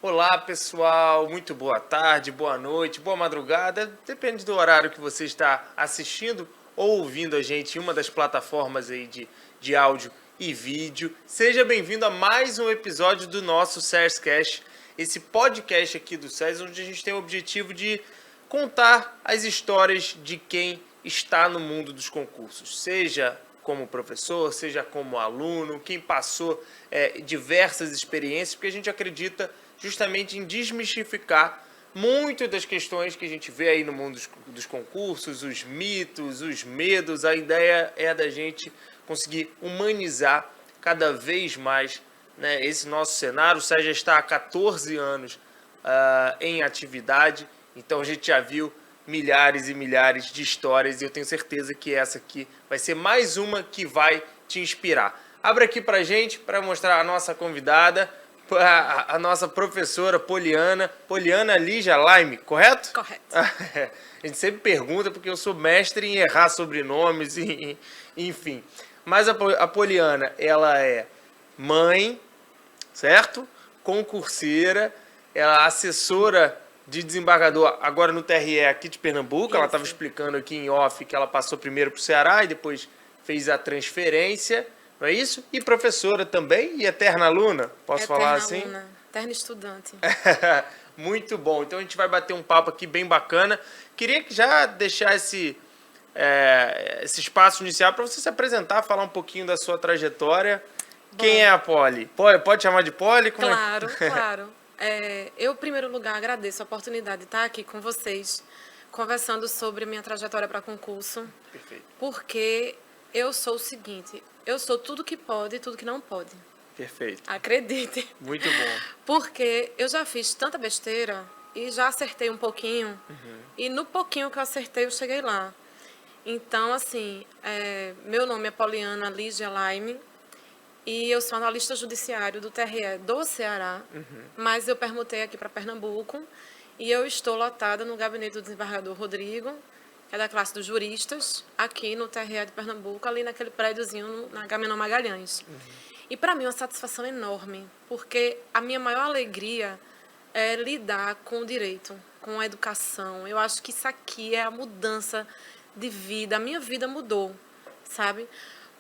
Olá, pessoal. Muito boa tarde, boa noite, boa madrugada. Depende do horário que você está assistindo ou ouvindo a gente em uma das plataformas aí de áudio e vídeo. Seja bem-vindo a mais um episódio do nosso SERScast, esse podcast aqui do SERS, onde a gente tem o objetivo de contar as histórias de quem está no mundo dos concursos, seja como professor, seja como aluno, quem passou diversas experiências, porque a gente acredita justamente em desmistificar muito das questões que a gente vê aí no mundo dos concursos, os mitos, os medos. A ideia é da gente conseguir humanizar cada vez mais, né, esse nosso cenário. O SERS já está há 14 anos em atividade, então a gente já viu milhares e milhares de histórias e eu tenho certeza que essa aqui vai ser mais uma que vai te inspirar. Abra aqui pra gente, para mostrar a nossa convidada, a nossa professora Poliana Lígia Laime, correto? Correto. A gente sempre pergunta porque eu sou mestre em errar sobrenomes, enfim. Mas a Poliana, ela é mãe, certo? Concurseira, ela é assessora de desembargador agora no TRE aqui de Pernambuco. Isso. Ela estava explicando aqui em off que ela passou primeiro para o Ceará e depois fez a transferência, não é isso? E professora também e eterna aluna, posso falar assim? Eterna aluna, eterna estudante. Muito bom. Então a gente vai bater um papo aqui bem bacana. Queria já deixar esse espaço inicial para você se apresentar, falar um pouquinho da sua trajetória. Bom, quem é a Poli? Pode chamar de Poli? Claro, claro. Eu, em primeiro lugar, agradeço a oportunidade de estar aqui com vocês, conversando sobre a minha trajetória para concurso. Perfeito. Porque eu sou o seguinte, eu sou tudo que pode e tudo que não pode. Perfeito. Acredite. Muito bom. Porque eu já fiz tanta besteira e já acertei um pouquinho. E no pouquinho que eu acertei, eu cheguei lá. Então, assim, meu nome é Poliana Lígia Laime. E eu sou analista judiciário do TRE do Ceará, mas eu permutei aqui para Pernambuco e eu estou lotada no gabinete do desembargador Rodrigo, que é da classe dos juristas, aqui no TRE de Pernambuco, ali naquele prédiozinho na Agamenon Magalhães. E para mim é uma satisfação enorme, porque a minha maior alegria é lidar com o direito, com a educação. Eu acho que isso aqui é a mudança de vida. A minha vida mudou, sabe?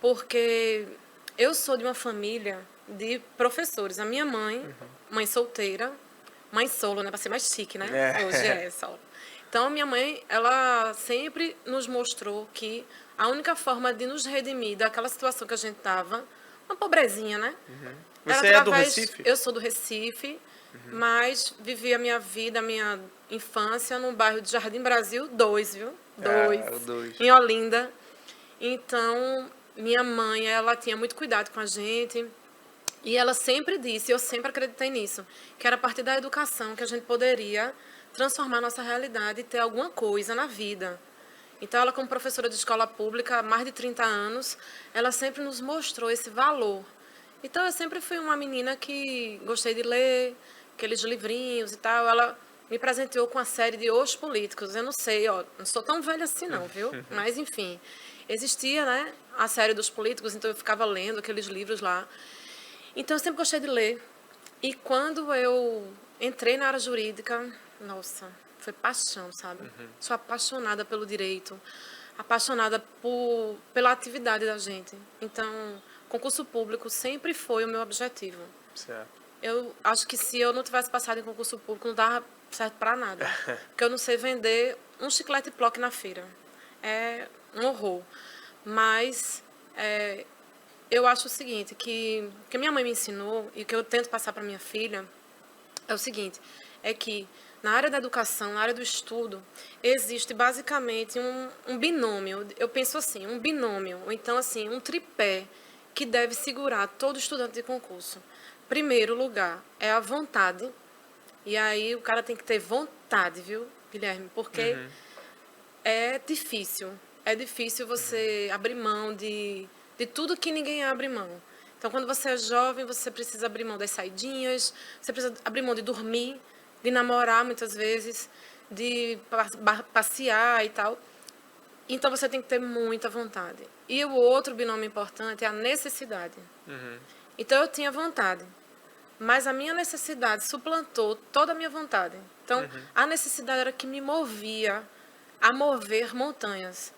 Porque eu sou de uma família de professores. A minha mãe, mãe solteira, mãe solo, né? Para ser mais chique, né? Hoje é solo. Então, a minha mãe, ela sempre nos mostrou que a única forma de nos redimir daquela situação que a gente estava, uma pobrezinha, né? Você é do Recife? Eu sou do Recife, mas vivi a minha vida, a minha infância no bairro de Jardim Brasil 2, viu? 2. Em Olinda. Então, minha mãe, ela tinha muito cuidado com a gente e ela sempre disse, eu sempre acreditei nisso, que era a partir da educação que a gente poderia transformar a nossa realidade e ter alguma coisa na vida. Então, ela como professora de escola pública há mais de 30 anos, ela sempre nos mostrou esse valor. Então, eu sempre fui uma menina que gostei de ler aqueles livrinhos e tal. Ela me presenteou com a série de Os Políticos. Eu não sei, não sou tão velha assim não, viu? Mas, enfim, existia, né, a série dos políticos, então eu ficava lendo aqueles livros lá. Então, eu sempre gostei de ler. E quando eu entrei na área jurídica, nossa, foi paixão, sabe? Sou apaixonada pelo direito, apaixonada pela atividade da gente. Então, concurso público sempre foi o meu objetivo. Certo. Eu acho que se eu não tivesse passado em concurso público, não dava certo para nada. Porque eu não sei vender um chiclete Plock na feira. É um horror. Mas eu acho o seguinte, que minha mãe me ensinou e que eu tento passar para minha filha é o seguinte, é que na área da educação, na área do estudo, existe basicamente um binômio. Eu penso assim, um binômio, ou então assim, um tripé que deve segurar todo estudante de concurso. Primeiro lugar é a vontade. E aí o cara tem que ter vontade, viu, Guilherme? Porque é difícil. É difícil você abrir mão de tudo que ninguém abre mão. Então, quando você é jovem, você precisa abrir mão das saidinhas, você precisa abrir mão de dormir, de namorar muitas vezes, de passear e tal. Então, você tem que ter muita vontade. E o outro binômio importante é a necessidade. Então, eu tinha vontade. mas a minha necessidade suplantou toda a minha vontade. Então, a necessidade era que me movia a mover montanhas.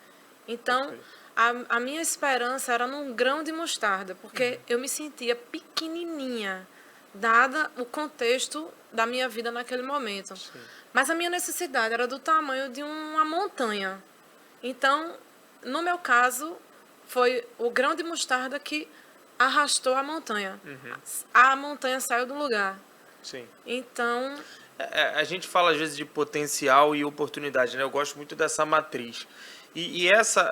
Então, a minha esperança era num grão de mostarda, porque eu me sentia pequenininha, dada o contexto da minha vida naquele momento. Sim. Mas a minha necessidade era do tamanho de uma montanha. Então, no meu caso, foi o grão de mostarda que arrastou a montanha. A montanha saiu do lugar. Sim. Então... A gente fala às vezes de potencial e oportunidade, né? Eu gosto muito dessa matriz. E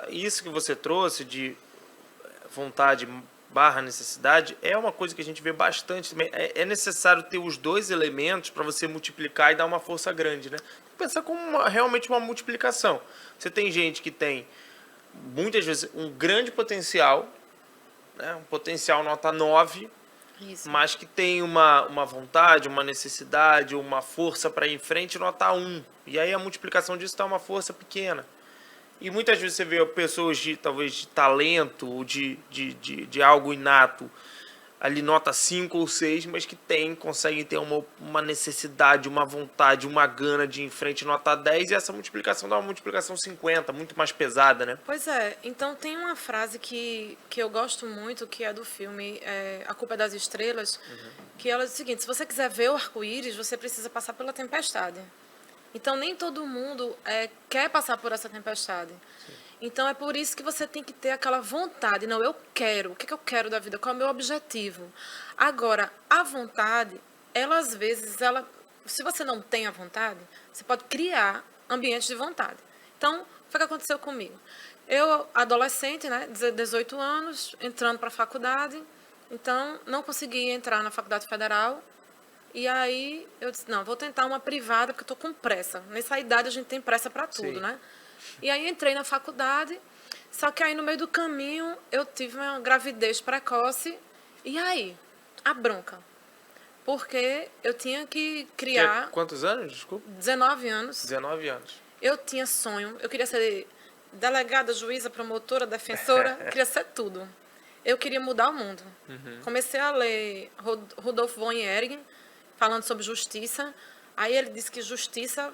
isso que você trouxe de vontade barra necessidade é uma coisa que a gente vê bastante também. É necessário ter os dois elementos para você multiplicar e dar uma força grande, né? Pensar como realmente uma multiplicação. Você tem gente que tem, muitas vezes, um grande potencial, né? Um potencial nota 9, Isso. mas que tem uma vontade, uma necessidade, uma força para ir em frente nota 1. E aí a multiplicação disso dá uma força pequena. E muitas vezes você vê pessoas talvez de talento ou de algo inato, ali nota 5 ou 6, mas que conseguem ter uma necessidade, uma vontade, uma gana de ir em frente nota 10, e essa multiplicação dá uma multiplicação 50, muito mais pesada, né? Pois é. Então, tem uma frase que eu gosto muito, que é do filme A Culpa é das Estrelas, que ela diz o seguinte: se você quiser ver o arco-íris, você precisa passar pela tempestade. Então, nem todo mundo quer passar por essa tempestade. Sim. Então, é por isso que você tem que ter aquela vontade. Não, eu quero. O que eu quero da vida? Qual é o meu objetivo? Agora, a vontade, ela às vezes, se você não tem a vontade, você pode criar ambientes de vontade. Então, foi o que aconteceu comigo. Eu, adolescente, né, 18 anos, entrando para a faculdade, então, não consegui entrar na Faculdade Federal. E aí eu disse, não, vou tentar uma privada, porque eu estou com pressa. Nessa idade a gente tem pressa para tudo, Sim. né? E aí entrei na faculdade, só que aí no meio do caminho eu tive uma gravidez precoce. E aí, a bronca. Porque eu tinha que criar... Quantos anos, desculpa? 19 anos. 19 anos. Eu tinha sonho, eu queria ser delegada, juíza, promotora, defensora, queria ser tudo. Eu queria mudar o mundo. Comecei a ler Rudolf von Ehringen, falando sobre justiça. Aí ele disse que justiça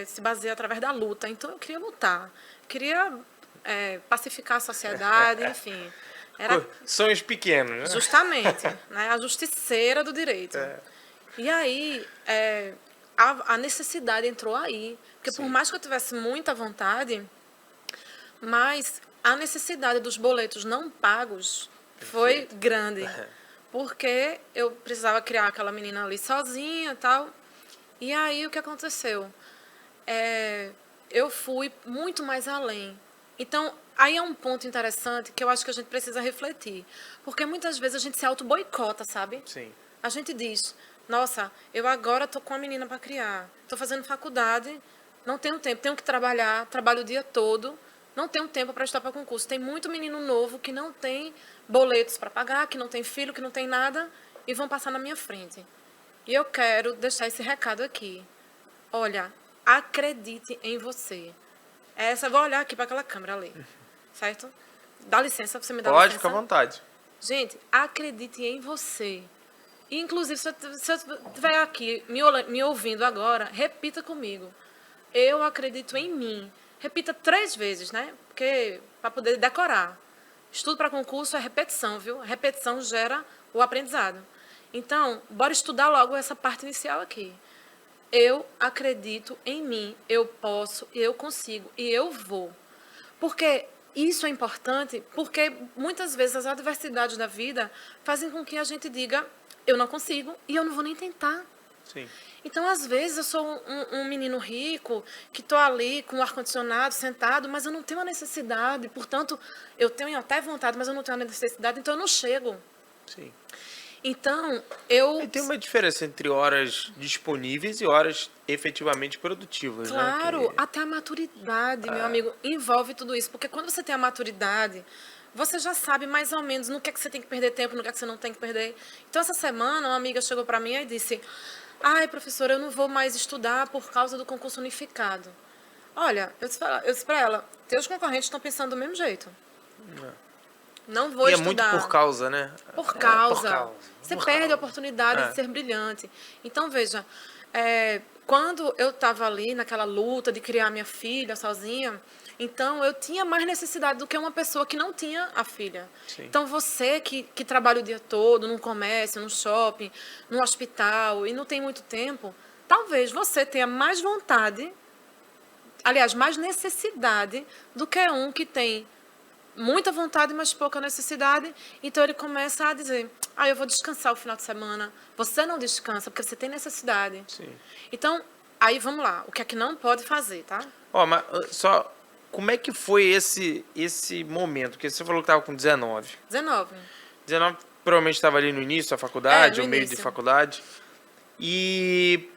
se baseia através da luta. Então, eu queria lutar. Queria pacificar a sociedade, enfim. Era sonhos pequenos, né? Justamente. Né? A justiceira do direito. E aí, a necessidade entrou aí. Porque por mais que eu tivesse muita vontade, mas a necessidade dos boletos não pagos foi grande. Porque eu precisava criar aquela menina ali sozinha e tal. E aí, o que aconteceu? Eu fui muito mais além. Então, aí é um ponto interessante que eu acho que a gente precisa refletir. Porque muitas vezes a gente se auto-boicota, sabe? Sim. A gente diz, nossa, eu agora estou com a menina para criar. Estou fazendo faculdade, não tenho tempo, tenho que trabalhar, trabalho o dia todo. Não tenho tempo para estudar para concurso. Tem muito menino novo que não tem boletos para pagar, que não tem filho, que não tem nada, e vão passar na minha frente. E eu quero deixar esse recado aqui. Olha, acredite em você. Eu vou olhar aqui para aquela câmera ali, certo? Dá licença, você me dá licença? Pode, fica à vontade. Gente, acredite em você. E, inclusive, se eu estiver aqui me ouvindo agora, repita comigo. Eu acredito em mim. Repita 3 vezes, né? Porque para poder decorar. Estudo para concurso é repetição, viu? A repetição gera o aprendizado. Então, bora estudar logo essa parte inicial aqui. Eu acredito em mim, eu posso, eu consigo e eu vou. Porque isso é importante, porque muitas vezes as adversidades da vida fazem com que a gente diga, eu não consigo e eu não vou nem tentar. Sim. Então, às vezes, eu sou um menino rico, que estou ali com o ar-condicionado, sentado, mas eu não tenho a necessidade. Portanto, eu tenho até vontade, mas eu não tenho a necessidade, então eu não chego. Sim. Então, E tem uma diferença entre horas disponíveis e horas efetivamente produtivas, claro, né? até a maturidade, meu amigo, envolve tudo isso. Porque quando você tem a maturidade, você já sabe mais ou menos no que é que você tem que perder tempo, no que é que você não tem que perder. Então, essa semana, uma amiga chegou para mim e disse... Ai, professora, eu não vou mais estudar por causa do concurso unificado. Olha, eu disse para ela, teus concorrentes estão pensando do mesmo jeito. Não vou estudar. É muito por causa, né? Por causa. Você Por perde causa. a oportunidade de ser brilhante. Então, veja, quando eu estava ali naquela luta de criar minha filha sozinha, então eu tinha mais necessidade do que uma pessoa que não tinha a filha. Sim. Então, você que trabalha o dia todo num comércio, num shopping, num hospital e não tem muito tempo, talvez você tenha mais vontade, aliás, mais necessidade do que um que tem muita vontade, mas pouca necessidade. Então ele começa a dizer, eu vou descansar o final de semana. Você não descansa porque você tem necessidade. Sim. Então, aí vamos lá. O que é que não pode fazer, tá? Mas só, como é que foi esse momento? Porque você falou que estava com 19. 19. 19 provavelmente estava ali no início da faculdade, no ou meio início. de faculdade. E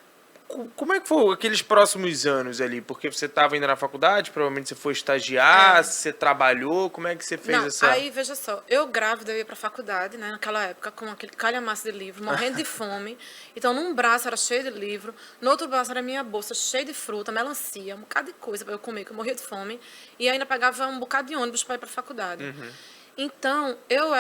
como é que foi aqueles próximos anos ali? Porque você estava indo na faculdade, provavelmente você foi estagiar, você trabalhou, como é que você fez essa... Aí, veja só, eu grávida, eu ia pra faculdade, né, naquela época, com aquele calhamaço de livro, morrendo de fome. Então, num braço era cheio de livro, no outro braço era minha bolsa cheia de fruta, melancia, um bocado de coisa para eu comer, que eu morria de fome. E ainda pegava um bocado de ônibus para ir pra faculdade. Então, eu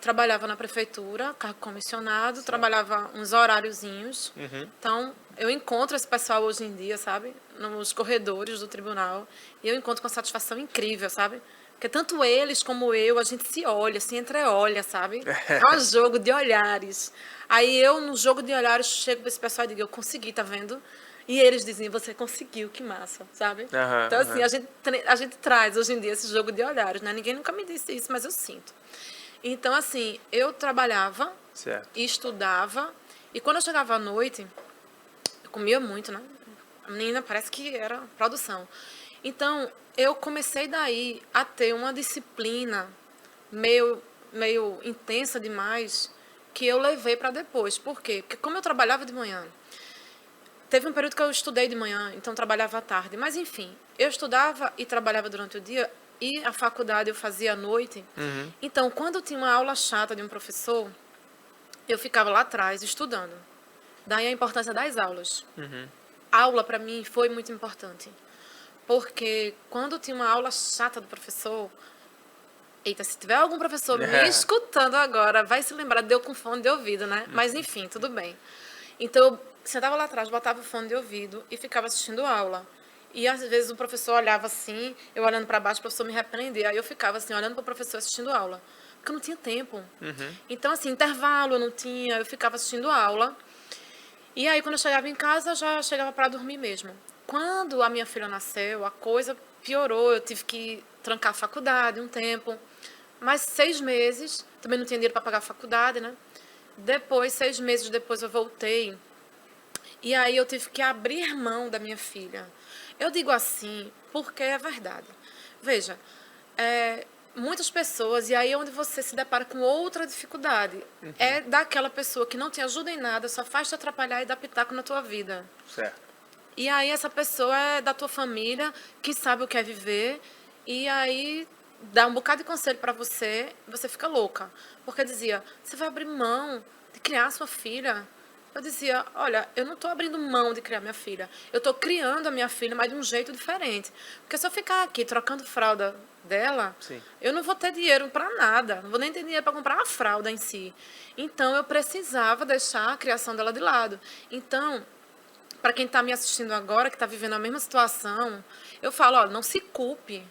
trabalhava na prefeitura, cargo comissionado, trabalhava uns horáriozinhos. Então, eu encontro esse pessoal hoje em dia, sabe? Nos corredores do tribunal. E eu encontro com uma satisfação incrível, sabe? Porque tanto eles como eu, a gente se olha, se entreolha, sabe? É um jogo de olhares. Aí eu, no jogo de olhares, chego para esse pessoal e digo, eu consegui, tá vendo? E eles dizem, você conseguiu, que massa, sabe? Então, assim, a gente traz hoje em dia esse jogo de olhares, né? Ninguém nunca me disse isso, mas eu sinto. Então, assim, eu trabalhava, estudava, e quando eu chegava à noite, eu comia muito, né? A menina parece que era produção. Então, eu comecei daí a ter uma disciplina meio intensa demais, que eu levei para depois. Por quê? Porque como eu trabalhava de manhã, teve um período que eu estudei de manhã, então trabalhava à tarde. Mas, enfim, eu estudava e trabalhava durante o dia e a faculdade eu fazia à noite. Então, quando tinha uma aula chata de um professor, eu ficava lá atrás estudando. Daí a importância das aulas. Aula, para mim, foi muito importante. Porque quando tinha uma aula chata do professor... Eita, se tiver algum professor me escutando agora, vai se lembrar de eu com fone de ouvido, né? Mas, enfim, tudo bem. Então, eu sentava lá atrás, botava o fone de ouvido e ficava assistindo aula. E, às vezes, o professor olhava assim, eu olhando para baixo, o professor me repreendia. Aí eu ficava assim, olhando para o professor assistindo aula. Porque eu não tinha tempo. Então, assim, intervalo eu não tinha, eu ficava assistindo aula. E aí, quando eu chegava em casa, eu já chegava para dormir mesmo. Quando a minha filha nasceu, a coisa piorou. Eu tive que trancar a faculdade um tempo. Mas 6 meses, também não tinha dinheiro para pagar a faculdade, né? Depois, 6 meses depois, eu voltei. E aí eu tive que abrir mão da minha filha. Eu digo assim porque é verdade. Veja, muitas pessoas, e aí é onde você se depara com outra dificuldade, é daquela pessoa que não te ajuda em nada, só faz te atrapalhar e dar pitaco na tua vida. Certo. E aí essa pessoa é da tua família, que sabe o que é viver, e aí dá um bocado de conselho para você, você fica louca. Porque dizia, você vai abrir mão de criar a sua filha? Eu dizia, olha, eu não estou abrindo mão de criar minha filha. Eu estou criando a minha filha, mas de um jeito diferente. Porque se eu ficar aqui trocando fralda dela, eu não vou ter dinheiro para nada. Não vou nem ter dinheiro para comprar a fralda em si. Então, eu precisava deixar a criação dela de lado. Então, para quem está me assistindo agora, que está vivendo a mesma situação, eu falo, olha, não se culpe.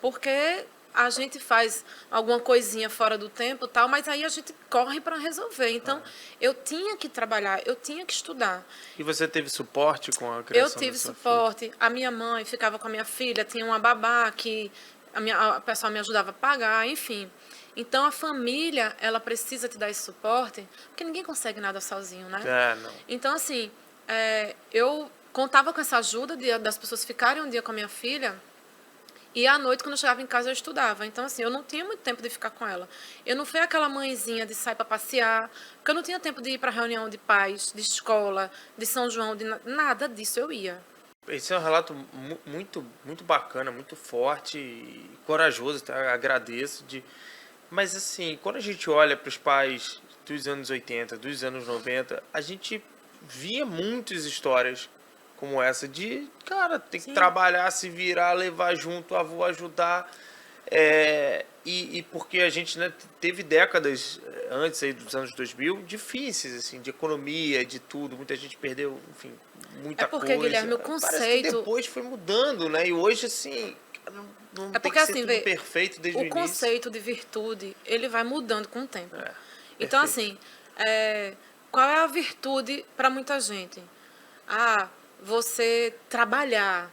Porque a gente faz alguma coisinha fora do tempo e tal, mas aí a gente corre para resolver. Então, eu tinha que trabalhar, eu tinha que estudar. E você teve suporte com a criação? Eu tive suporte. Filha? A minha mãe ficava com a minha filha, tinha uma babá que a pessoa me ajudava a pagar, enfim. Então, a família, ela precisa te dar esse suporte, porque ninguém consegue nada sozinho, né? Não. Então, assim, eu contava com essa ajuda das pessoas ficarem um dia com a minha filha. E à noite, quando eu chegava em casa, eu estudava. Então, assim, eu não tinha muito tempo de ficar com ela. Eu não fui aquela mãezinha de sair para passear, porque eu não tinha tempo de ir para reunião de pais, de escola, de São João, nada disso eu ia. Esse é um relato muito, muito bacana, muito forte e corajoso, tá? Agradeço. Mas, assim, quando a gente olha para os pais dos anos 80, dos anos 90, a gente via muitas histórias como essa de, cara, tem que trabalhar, se virar, levar junto, avô ajudar. E porque a gente, né, teve décadas antes aí dos anos 2000 difíceis, assim, de economia, de tudo. Muita gente perdeu, enfim, muita porque, coisa. Guilherme, o Parece que conceito... depois foi mudando, né? E hoje, assim, não É tem porque, que ser assim, tudo perfeito desde o o início. conceito de virtude, ele vai mudando com o tempo. Então, Perfeito. assim, qual é a virtude para muita gente? Você trabalhar.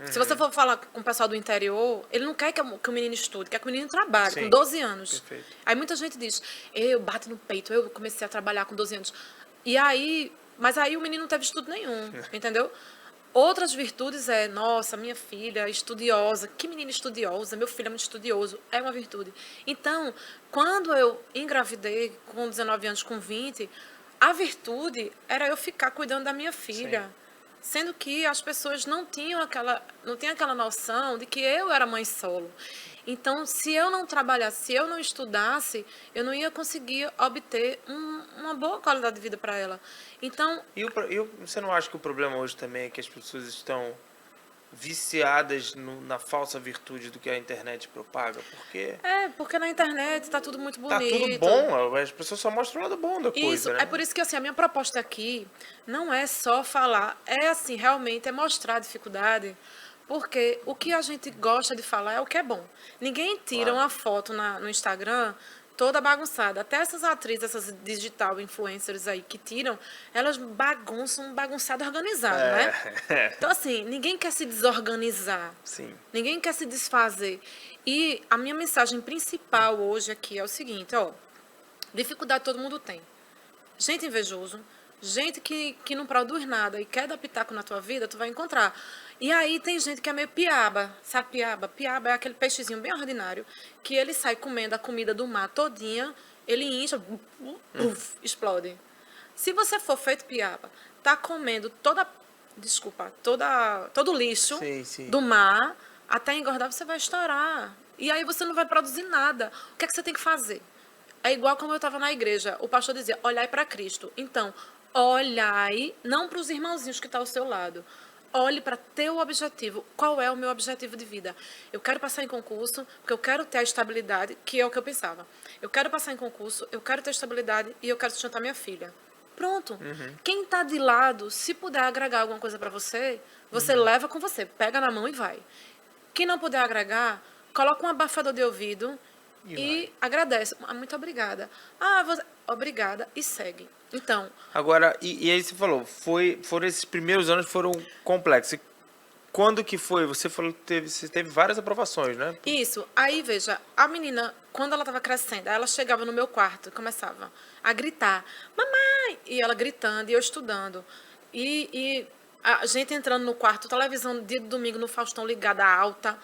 Se você for falar com o pessoal do interior, ele não quer que o menino estude, quer que o menino trabalhe, Sim. com 12 anos. Perfeito. Aí muita gente diz, eu bato no peito, eu comecei a trabalhar com 12 anos. Mas aí o menino não teve estudo nenhum, entendeu? Outras virtudes nossa, minha filha estudiosa, que menina estudiosa, meu filho é muito estudioso, é uma virtude. Então, quando eu engravidei com 19 anos, com 20, a virtude era eu ficar cuidando da minha filha. Sim. Sendo que as pessoas não tinham aquela noção de que eu era mãe solo. Então, se eu não trabalhasse, se eu não estudasse, eu não ia conseguir obter uma boa qualidade de vida para ela. Então... Você não acha que o problema hoje também é que as pessoas estão viciadas na falsa virtude do que a internet propaga? Porque na internet está tudo muito bonito. Tá tudo bom, as pessoas só mostram o lado bom da coisa, né? É por isso que, assim, a minha proposta aqui não é só falar, assim, realmente é mostrar a dificuldade, porque o que a gente gosta de falar é o que é bom. Ninguém tira uma foto no Instagram toda bagunçada. Até essas atrizes, essas digital influencers aí que tiram, elas bagunçado organizado, né? Então, assim, ninguém quer se desorganizar. Sim. Ninguém quer se desfazer. E a minha mensagem principal hoje aqui é o seguinte, dificuldade todo mundo tem. Gente invejoso, gente que não produz nada e quer dar pitaco na tua vida, tu vai encontrar. E aí tem gente que é meio piaba, sabe piaba? Piaba é aquele peixezinho bem ordinário, que ele sai comendo a comida do mar todinha, ele incha, explode. Se você for feito piaba, tá comendo todo o lixo do mar, até engordar você vai estourar. E aí você não vai produzir nada. O que é que você tem que fazer? É igual como eu estava na igreja. O pastor dizia, olhai para Cristo. Então, olhai, não para os irmãozinhos que estão ao seu lado. Olhe para teu objetivo. Qual é o meu objetivo de vida? Eu quero passar em concurso, porque eu quero ter a estabilidade, que é o que eu pensava. Eu quero passar em concurso, eu quero ter estabilidade e eu quero sustentar minha filha. Pronto. Uhum. Quem está de lado, se puder agregar alguma coisa para você, você leva com você. Pega na mão e vai. Quem não puder agregar, coloca um abafador de ouvido e agradece. Muito obrigada. Obrigada e segue. Então... Agora, e aí você falou, foram esses primeiros anos foram complexos. Quando que foi? Você falou que você teve várias aprovações, né? Isso. Aí, veja, a menina, quando ela estava crescendo, ela chegava no meu quarto e começava a gritar, mamãe! E ela gritando e eu estudando. E a gente entrando no quarto, televisão dia de domingo no Faustão ligada alta.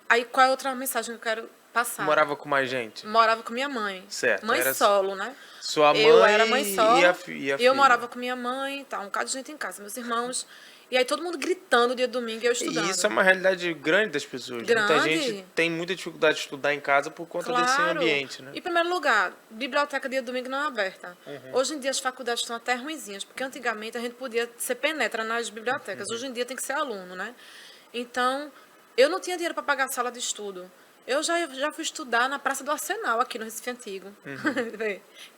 Aí, qual é a outra mensagem que eu quero passar? Morava com mais gente? Morava com minha mãe. Certo. Mãe solo, né? Sua mãe eu era mãe solo. E a filha. Eu morava com minha mãe, um bocado de gente em casa, meus irmãos. E aí todo mundo gritando dia de domingo e eu estudando. E isso é uma realidade grande das pessoas. Grande. Muita gente tem muita dificuldade de estudar em casa por conta desse ambiente, né? Em primeiro lugar, biblioteca dia de domingo não é aberta. Hoje em dia as faculdades estão até ruinzinhas, porque antigamente a gente podia ser penetra nas bibliotecas. Hoje em dia tem que ser aluno, né? Então, eu não tinha dinheiro para pagar a sala de estudo. Eu já fui estudar na Praça do Arsenal, aqui no Recife Antigo.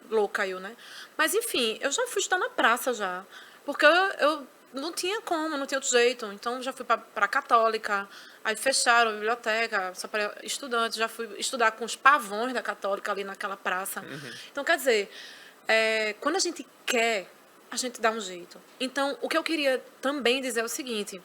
Louca eu, né? Mas, enfim, eu já fui estudar na praça já. Porque eu não tinha como, não tinha outro jeito. Então, já fui para a Católica, aí fecharam a biblioteca só para estudantes. Já fui estudar com os pavões da Católica ali naquela praça. Então, quer dizer, quando a gente quer, a gente dá um jeito. Então, o que eu queria também dizer é o seguinte...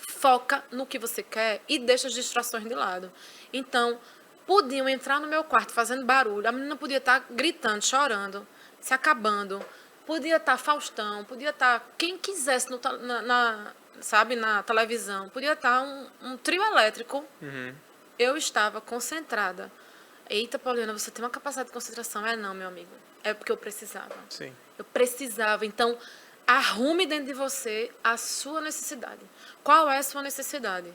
Foca no que você quer e deixa as distrações de lado. Então, podiam entrar no meu quarto fazendo barulho. A menina podia estar gritando, chorando, se acabando. Podia estar Faustão, podia estar quem quisesse na televisão. Podia estar um trio elétrico. Eu estava concentrada. Eita, Pauliana, você tem uma capacidade de concentração. Não, meu amigo. É porque eu precisava. Sim. Eu precisava. Então... Arrume dentro de você a sua necessidade. Qual é a sua necessidade?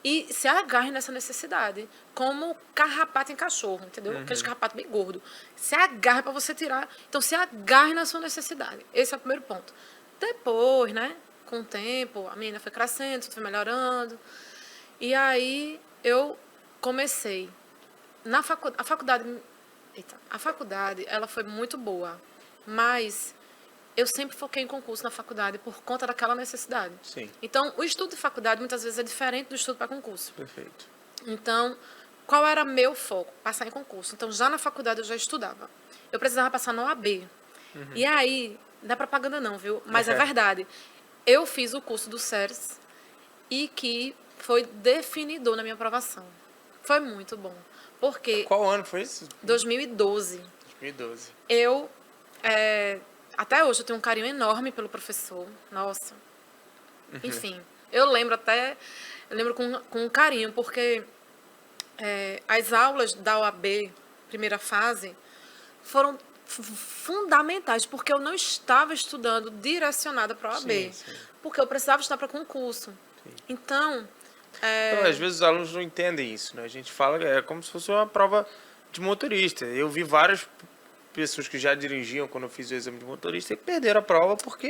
E se agarre nessa necessidade, como carrapato em cachorro, entendeu? Aquele carrapato bem gordo. Se agarre para você tirar. Então, se agarre na sua necessidade. Esse é o primeiro ponto. Depois, né, com o tempo, a menina foi crescendo, foi melhorando. E aí, eu comecei a faculdade, ela foi muito boa, mas eu sempre foquei em concurso na faculdade por conta daquela necessidade. Sim. Então, o estudo de faculdade muitas vezes é diferente do estudo para concurso. Perfeito. Então, qual era meu foco? Passar em concurso. Então, já na faculdade eu já estudava. Eu precisava passar na OAB. E aí, não é propaganda não, viu? Mas é verdade. Eu fiz o curso do SERS e que foi definidor na minha aprovação. Foi muito bom. Porque... Qual ano foi isso? 2012. 2012. Até hoje eu tenho um carinho enorme pelo professor. Nossa. Enfim, eu lembro com carinho, porque as aulas da OAB, primeira fase, foram fundamentais, porque eu não estava estudando direcionada para a OAB. Sim. Porque eu precisava estudar para concurso. Sim. Então, às vezes os alunos não entendem isso, né? A gente fala que é como se fosse uma prova de motorista. Eu vi várias pessoas que já dirigiam quando eu fiz o exame de motorista e perderam a prova porque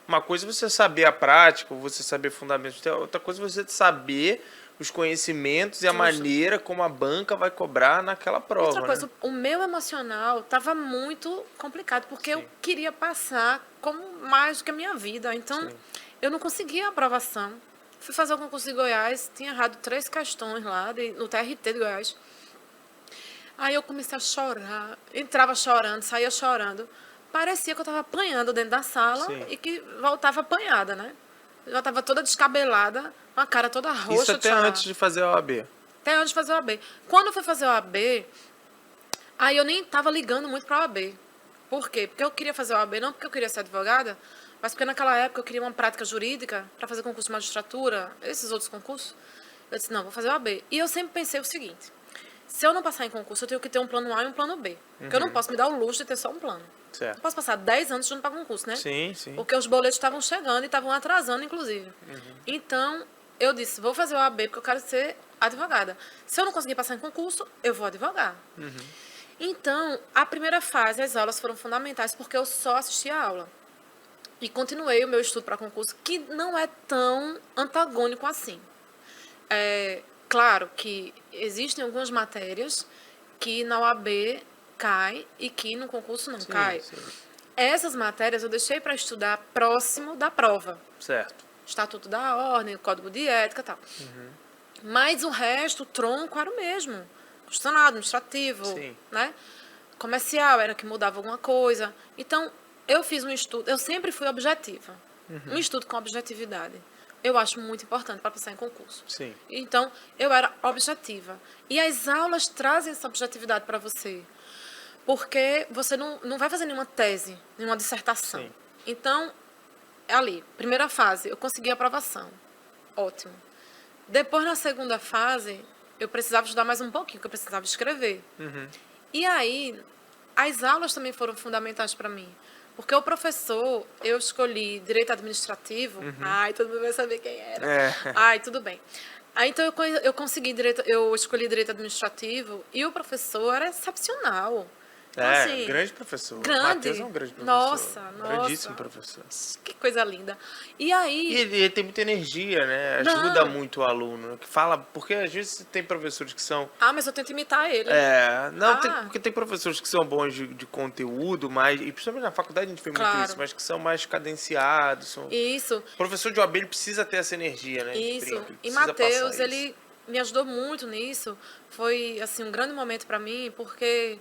uma coisa é você saber a prática, ou você saber fundamentos, outra coisa é você saber os conhecimentos e a maneira como a banca vai cobrar naquela prova. Outra coisa, o meu emocional estava muito complicado, porque eu queria passar como mais do que a minha vida. Então, eu não conseguia a aprovação. Fui fazer o concurso de Goiás, tinha errado 3 questões lá, no TRT de Goiás. Aí eu comecei a chorar, entrava chorando, saía chorando. Parecia que eu estava apanhando dentro da sala e que voltava apanhada, né? Eu já estava toda descabelada, com a cara toda roxa. Isso até antes de fazer a OAB? Até antes de fazer a OAB. Quando eu fui fazer a OAB, aí eu nem estava ligando muito para a OAB. Por quê? Porque eu queria fazer a OAB, não porque eu queria ser advogada, mas porque naquela época eu queria uma prática jurídica para fazer concurso de magistratura, esses outros concursos. Eu disse, não, vou fazer a OAB. E eu sempre pensei o seguinte, se eu não passar em concurso, eu tenho que ter um plano A e um plano B. Porque eu não posso me dar o luxo de ter só um plano. Certo. Eu posso passar 10 anos estudando para concurso, né? Sim, sim. Porque os boletos estavam chegando e estavam atrasando, inclusive. Então, eu disse, vou fazer o OAB porque eu quero ser advogada. Se eu não conseguir passar em concurso, eu vou advogar. Então, a primeira fase, as aulas foram fundamentais porque eu só assisti a aula. E continuei o meu estudo para concurso, que não é tão antagônico assim. Claro que existem algumas matérias que na OAB cai e que no concurso não cai. Sim. Essas matérias eu deixei para estudar próximo da prova. Certo. Estatuto da Ordem, Código de Ética e tal. Mas o resto, o tronco, era o mesmo. Constitucional, administrativo, né? Comercial, era que mudava alguma coisa. Então, eu fiz um estudo, eu sempre fui objetiva. Um estudo com objetividade. Eu acho muito importante para passar em concurso. Sim. Então, eu era objetiva. E as aulas trazem essa objetividade para você. Porque você não vai fazer nenhuma tese, nenhuma dissertação. Sim. Então, ali, primeira fase, eu consegui a aprovação. Ótimo. Depois, na segunda fase, eu precisava estudar mais um pouquinho, porque eu precisava escrever. E aí, as aulas também foram fundamentais para mim. Porque o professor, eu escolhi direito administrativo. Ai, todo mundo vai saber quem era. Ai, tudo bem. Aí, então, eu escolhi direito administrativo e o professor era excepcional. Então, assim, grande professor. Grande. Matheus é um grande professor. Nossa. Grandíssimo professor. Que coisa linda. E aí... E ele tem muita energia, né? Ajuda muito o aluno. Que fala, porque às vezes tem professores que são... mas eu tento imitar ele. Porque tem professores que são bons de conteúdo, mas, e principalmente na faculdade a gente vê muito isso, mas que são mais cadenciados. Isso. O professor de OAB, ele precisa ter essa energia, né? Isso. E Matheus, ele me ajudou muito nisso. Foi, assim, um grande momento para mim, porque...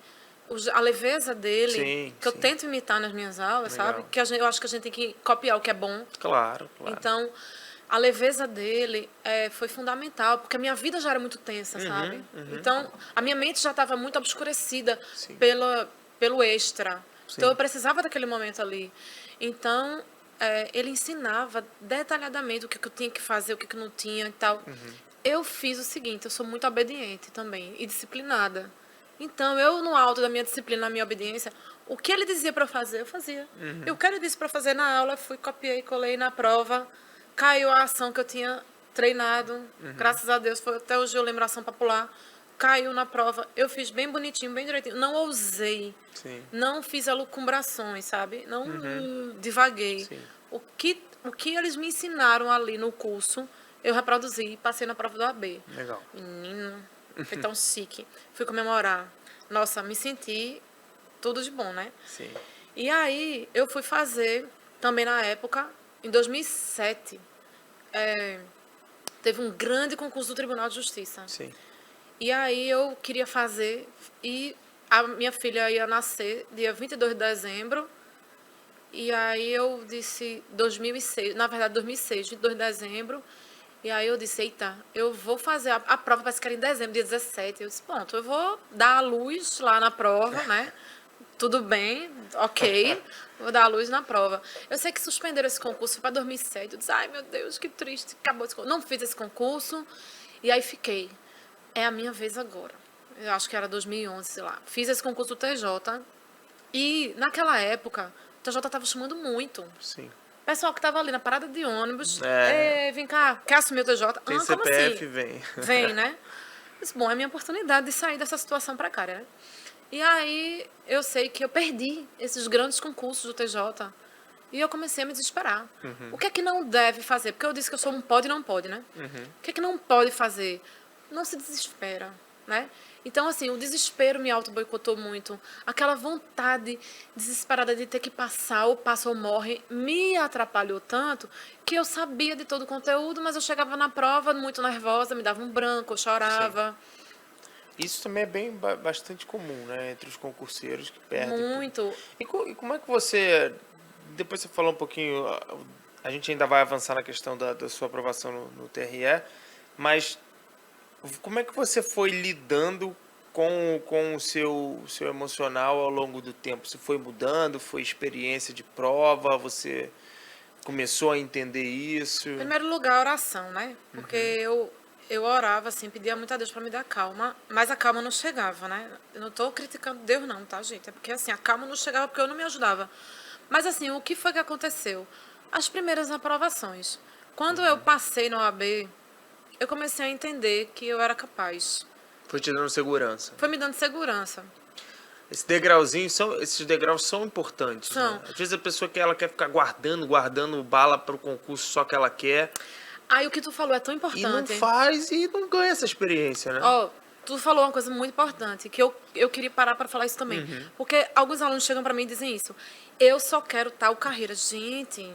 a leveza dele, eu tento imitar nas minhas aulas, sabe? Que eu acho que a gente tem que copiar o que é bom. Claro. Então, a leveza dele foi fundamental, porque a minha vida já era muito tensa, sabe? Então, a minha mente já estava muito obscurecida pelo extra. Então, eu precisava daquele momento ali. Então, ele ensinava detalhadamente o que eu tinha que fazer, o que não tinha e tal. Eu fiz o seguinte, eu sou muito obediente também e disciplinada. Então, eu, no alto da minha disciplina, na minha obediência, o que ele dizia para eu fazer, eu fazia. E o que ele disse para fazer na aula, fui, copiei, colei na prova, caiu a ação que eu tinha treinado, graças a Deus, até hoje eu lembro a ação popular, caiu na prova, eu fiz bem bonitinho, bem direitinho, não ousei, não fiz elucubrações, sabe? Não divaguei. O que eles me ensinaram ali no curso, eu reproduzi e passei na prova do AB. Legal. Menino... Foi tão chique. Fui comemorar. Nossa, me senti tudo de bom, né? Sim. E aí, eu fui fazer, também na época, em 2007, teve um grande concurso do Tribunal de Justiça. Sim. E aí, eu queria fazer, e a minha filha ia nascer dia 22 de dezembro, e aí eu disse, 2006, na verdade 2006, 22 de dezembro, e aí eu disse, eita, eu vou fazer a prova, parece que era em dezembro, dia 17. Eu disse, pronto, eu vou dar a luz lá na prova, né? Tudo bem, ok, vou dar a luz na prova. Eu sei que suspenderam esse concurso para 2007. Eu disse, ai meu Deus, que triste, acabou esse concurso. Não fiz esse concurso, e aí fiquei. É a minha vez agora. Eu acho que era 2011, sei lá. Fiz esse concurso do TJ, e naquela época, o TJ estava chamando muito. Sim. Pessoal que estava ali na parada de ônibus, É. vem cá, quer assumir o TJ? Tem Como CPF, assim? vem. Vem, né? Mas, bom, é a minha oportunidade de sair dessa situação precária, né? E aí eu sei que eu perdi esses grandes concursos do TJ e eu comecei a me desesperar. O que é que não deve fazer? Porque eu disse que eu sou um pode e não pode, né? O que é que não pode fazer? Não se desespera, né? Então, assim, o desespero me auto-boicotou muito. Aquela vontade desesperada de ter que passar, ou passa ou morre, me atrapalhou tanto que eu sabia de todo o conteúdo, mas eu chegava na prova muito nervosa, me dava um branco, eu chorava. Sim. Isso também é bastante comum, né? Entre os concurseiros que perdem. Muito. E como é que você... Depois você falou um pouquinho... A gente ainda vai avançar na questão da sua aprovação no TRE, mas como é que você foi lidando com o seu emocional ao longo do tempo? Você foi mudando? Foi experiência de prova? Você começou a entender isso? Em primeiro lugar, a oração, né? Porque eu orava, assim, pedia muito a Deus para me dar calma, mas a calma não chegava, né? Eu não tô criticando Deus não, tá, gente? É porque, assim, a calma não chegava porque eu não me ajudava. Mas, assim, o que foi que aconteceu? As primeiras aprovações. Quando eu passei no OAB, eu comecei a entender que eu era capaz. Foi te dando segurança. Foi me dando segurança. Esses degraus são importantes. São. Né? Às vezes a pessoa ela quer ficar guardando bala para o concurso só que ela quer. Aí o que tu falou é tão importante. E não faz e não ganha essa experiência, né? Ó, tu falou uma coisa muito importante, que eu queria parar para falar isso também. Porque alguns alunos chegam para mim e dizem isso. Eu só quero tal carreira. Gente,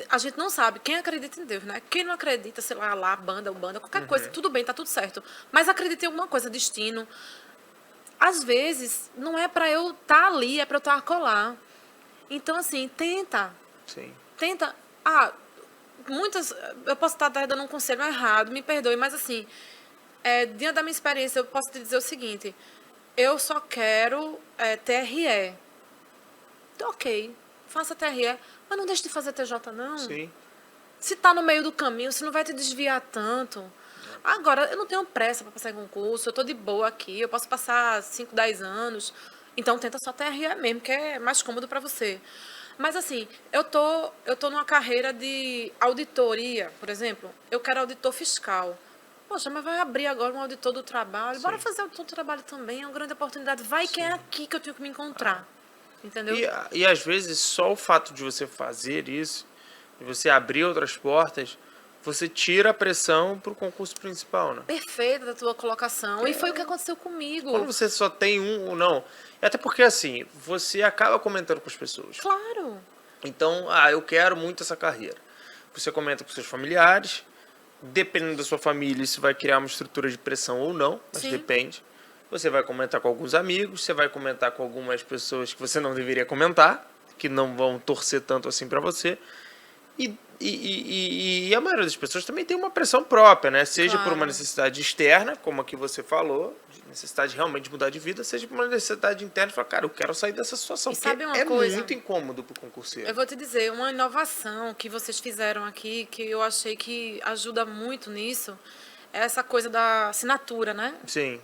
a gente não sabe. Quem acredita em Deus, né? Quem não acredita, sei lá, banda, qualquer coisa, tudo bem, tá tudo certo. Mas acredita em alguma coisa, destino. Às vezes, não é para eu estar ali, é para eu estar acolá. Então, assim, tenta. Sim. Tenta. Eu posso estar dando um conselho errado, me perdoe, mas assim, diante da minha experiência, eu posso te dizer o seguinte: eu só quero TRE. Então, ok, faça TRE, mas não deixe de fazer TJ, não. Sim. Se tá no meio do caminho, se não vai te desviar tanto. Agora, eu não tenho pressa para passar em concurso, eu tô de boa aqui, eu posso passar 5, 10 anos. Então, tenta só TRE mesmo, que é mais cômodo para você. Mas, assim, eu tô numa carreira de auditoria, por exemplo. Eu quero auditor fiscal. Poxa, mas vai abrir agora um auditor do trabalho. Bora fazer auditor do trabalho também, é uma grande oportunidade. Vai que é aqui que eu tenho que me encontrar. Entendeu? E às vezes só o fato de você fazer isso, de você abrir outras portas, você tira a pressão pro concurso principal, né? Perfeita da tua colocação. E foi o que aconteceu comigo. Quando você só tem um ou não. Até porque assim, você acaba comentando com as pessoas. Claro. Então, eu quero muito essa carreira. Você comenta com seus familiares. Dependendo da sua família, isso vai criar uma estrutura de pressão ou não, mas Sim. depende. Você vai comentar com alguns amigos, você vai comentar com algumas pessoas que você não deveria comentar, que não vão torcer tanto assim pra você. E a maioria das pessoas também tem uma pressão própria, né? Seja por uma necessidade externa, como aqui você falou, necessidade realmente de mudar de vida, seja por uma necessidade interna de falar, cara, eu quero sair dessa situação, E sabe uma é coisa? muito incômodo pro concurseiro. Eu vou te dizer, uma inovação que vocês fizeram aqui, que eu achei que ajuda muito nisso, é essa coisa da assinatura, né? Sim.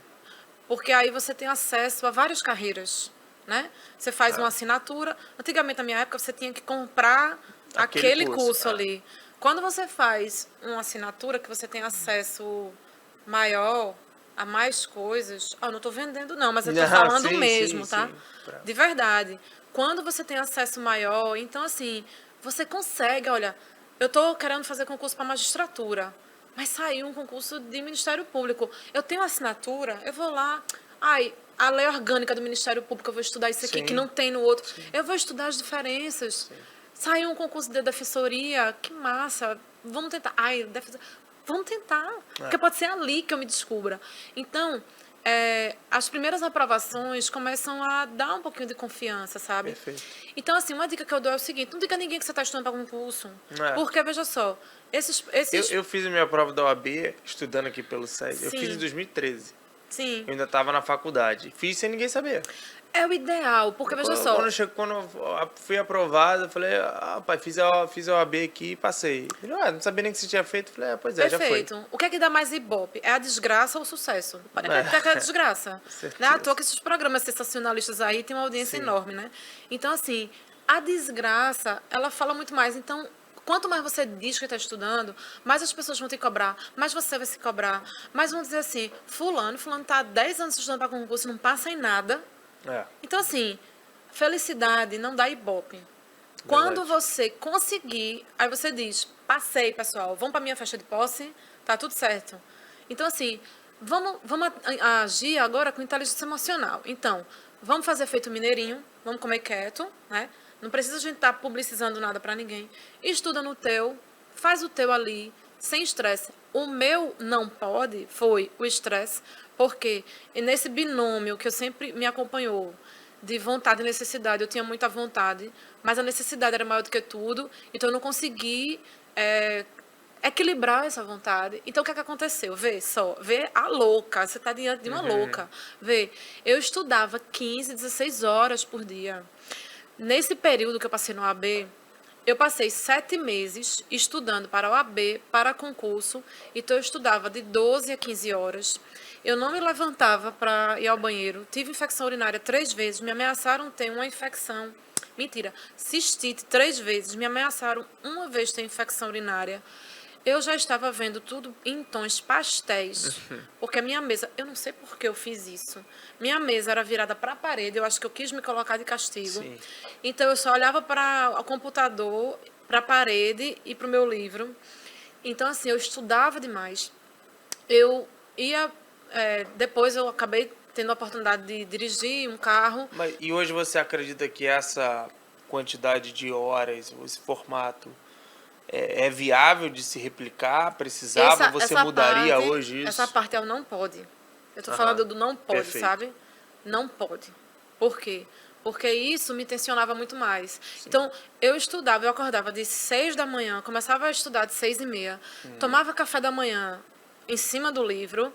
Porque aí você tem acesso a várias carreiras, né? Você faz uma assinatura. Antigamente, na minha época, você tinha que comprar aquele curso ali. Quando você faz uma assinatura, que você tem acesso maior a mais coisas... Eu não estou vendendo, não, mas eu estou falando mesmo, tá? Sim. De verdade. Quando você tem acesso maior, então, assim, você consegue... Olha, eu estou querendo fazer concurso para magistratura. mas saiu um concurso de Ministério Público. Eu tenho assinatura, eu vou lá, ai, a lei orgânica do Ministério Público, eu vou estudar isso aqui, Sim. que não tem no outro. Sim. Eu vou estudar as diferenças. Sim. Saiu um concurso de defensoria, que massa. Vamos tentar. Ai, vamos tentar. Porque pode ser ali que eu me descubra. Então, as primeiras aprovações começam a dar um pouquinho de confiança, sabe? Perfeito. Então, assim, uma dica que eu dou é o seguinte: não diga a ninguém que você está estudando para concurso. É. Porque, veja só, Eu fiz a minha prova da OAB estudando aqui pelo SESI. Eu Sim. fiz em 2013. Sim. Eu ainda estava na faculdade. Fiz sem ninguém saber. É o ideal, porque veja só. Quando eu fui aprovado, eu falei, pai, fiz a OAB aqui e passei. Ele, não sabia nem que você tinha feito. Eu falei, pois é, Perfeito. já foi. O que é que dá mais ibope? É a desgraça ou o sucesso? Pode acreditar que é a desgraça. Não é à toa que esses programas sensacionalistas aí têm uma audiência enorme, né? Então, assim, a desgraça, ela fala muito mais. Então, quanto mais você diz que está estudando, mais as pessoas vão te cobrar, mais você vai se cobrar, mais vão dizer assim, fulano está há 10 anos estudando para concurso, não passa em nada. Então, assim, felicidade não dá ibope. Quando você conseguir, aí você diz, passei, pessoal, vamos para minha festa de posse, tá tudo certo. Então, assim, vamos agir agora com inteligência emocional. Então, vamos fazer feito mineirinho, vamos comer quieto, né? Não precisa a gente estar publicizando nada para ninguém. Estuda no teu, faz o teu ali, sem estresse. O meu não pode foi o estresse, porque nesse binômio que eu sempre me acompanhou, de vontade e necessidade, eu tinha muita vontade, mas a necessidade era maior do que tudo, então eu não consegui equilibrar essa vontade. Então, o que é que aconteceu? Vê a louca, você está diante de uma louca. Vê, eu estudava 15, 16 horas por dia. Nesse período que eu passei no AB, eu passei 7 meses estudando para o AB, para concurso, então eu estudava de 12 a 15 horas. Eu não me levantava para ir ao banheiro, tive infecção urinária 3 vezes, me ameaçaram ter uma infecção, cistite 3 vezes, me ameaçaram uma vez ter infecção urinária. Eu já estava vendo tudo em tons pastéis, porque a minha mesa, eu não sei por que eu fiz isso, minha mesa era virada para a parede, eu acho que eu quis me colocar de castigo. Sim. Então eu só olhava para o computador, para a parede e para o meu livro. Então, assim, eu estudava demais. Eu ia, depois eu acabei tendo a oportunidade de dirigir um carro. E hoje você acredita que essa quantidade de horas, esse formato, é viável de se replicar? Precisava? Você mudaria hoje isso? Essa parte é o não pode. Eu estou falando do não pode, Perfeito. sabe? Não pode. Por quê? Porque isso me tensionava muito mais. Sim. Então, eu acordava de 6 da manhã, começava a estudar de 6h30, tomava café da manhã em cima do livro,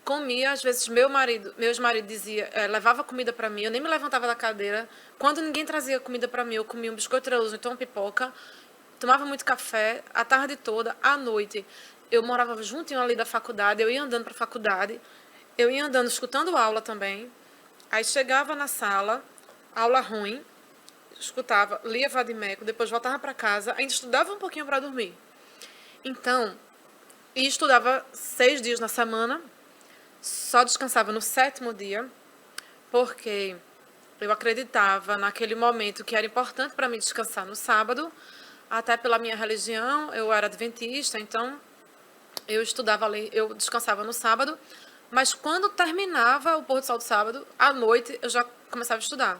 comia, às vezes meus maridos dizia, levava comida para mim, eu nem me levantava da cadeira. Quando ninguém trazia comida para mim, eu comia um biscoito treloso, então uma pipoca. Tomava muito café a tarde toda, à noite. Eu morava juntinho ali da faculdade, eu ia andando para a faculdade, eu ia andando escutando aula também. Aí chegava na sala, aula ruim, escutava, lia Vadimeco, depois voltava para casa, ainda estudava um pouquinho para dormir. Então, e estudava 6 dias na semana, só descansava no 7º dia, porque eu acreditava naquele momento que era importante para mim descansar no sábado. Até pela minha religião, eu era adventista, então eu estudava ali, eu descansava no sábado, mas quando terminava o pôr do sol do sábado, à noite eu já começava a estudar.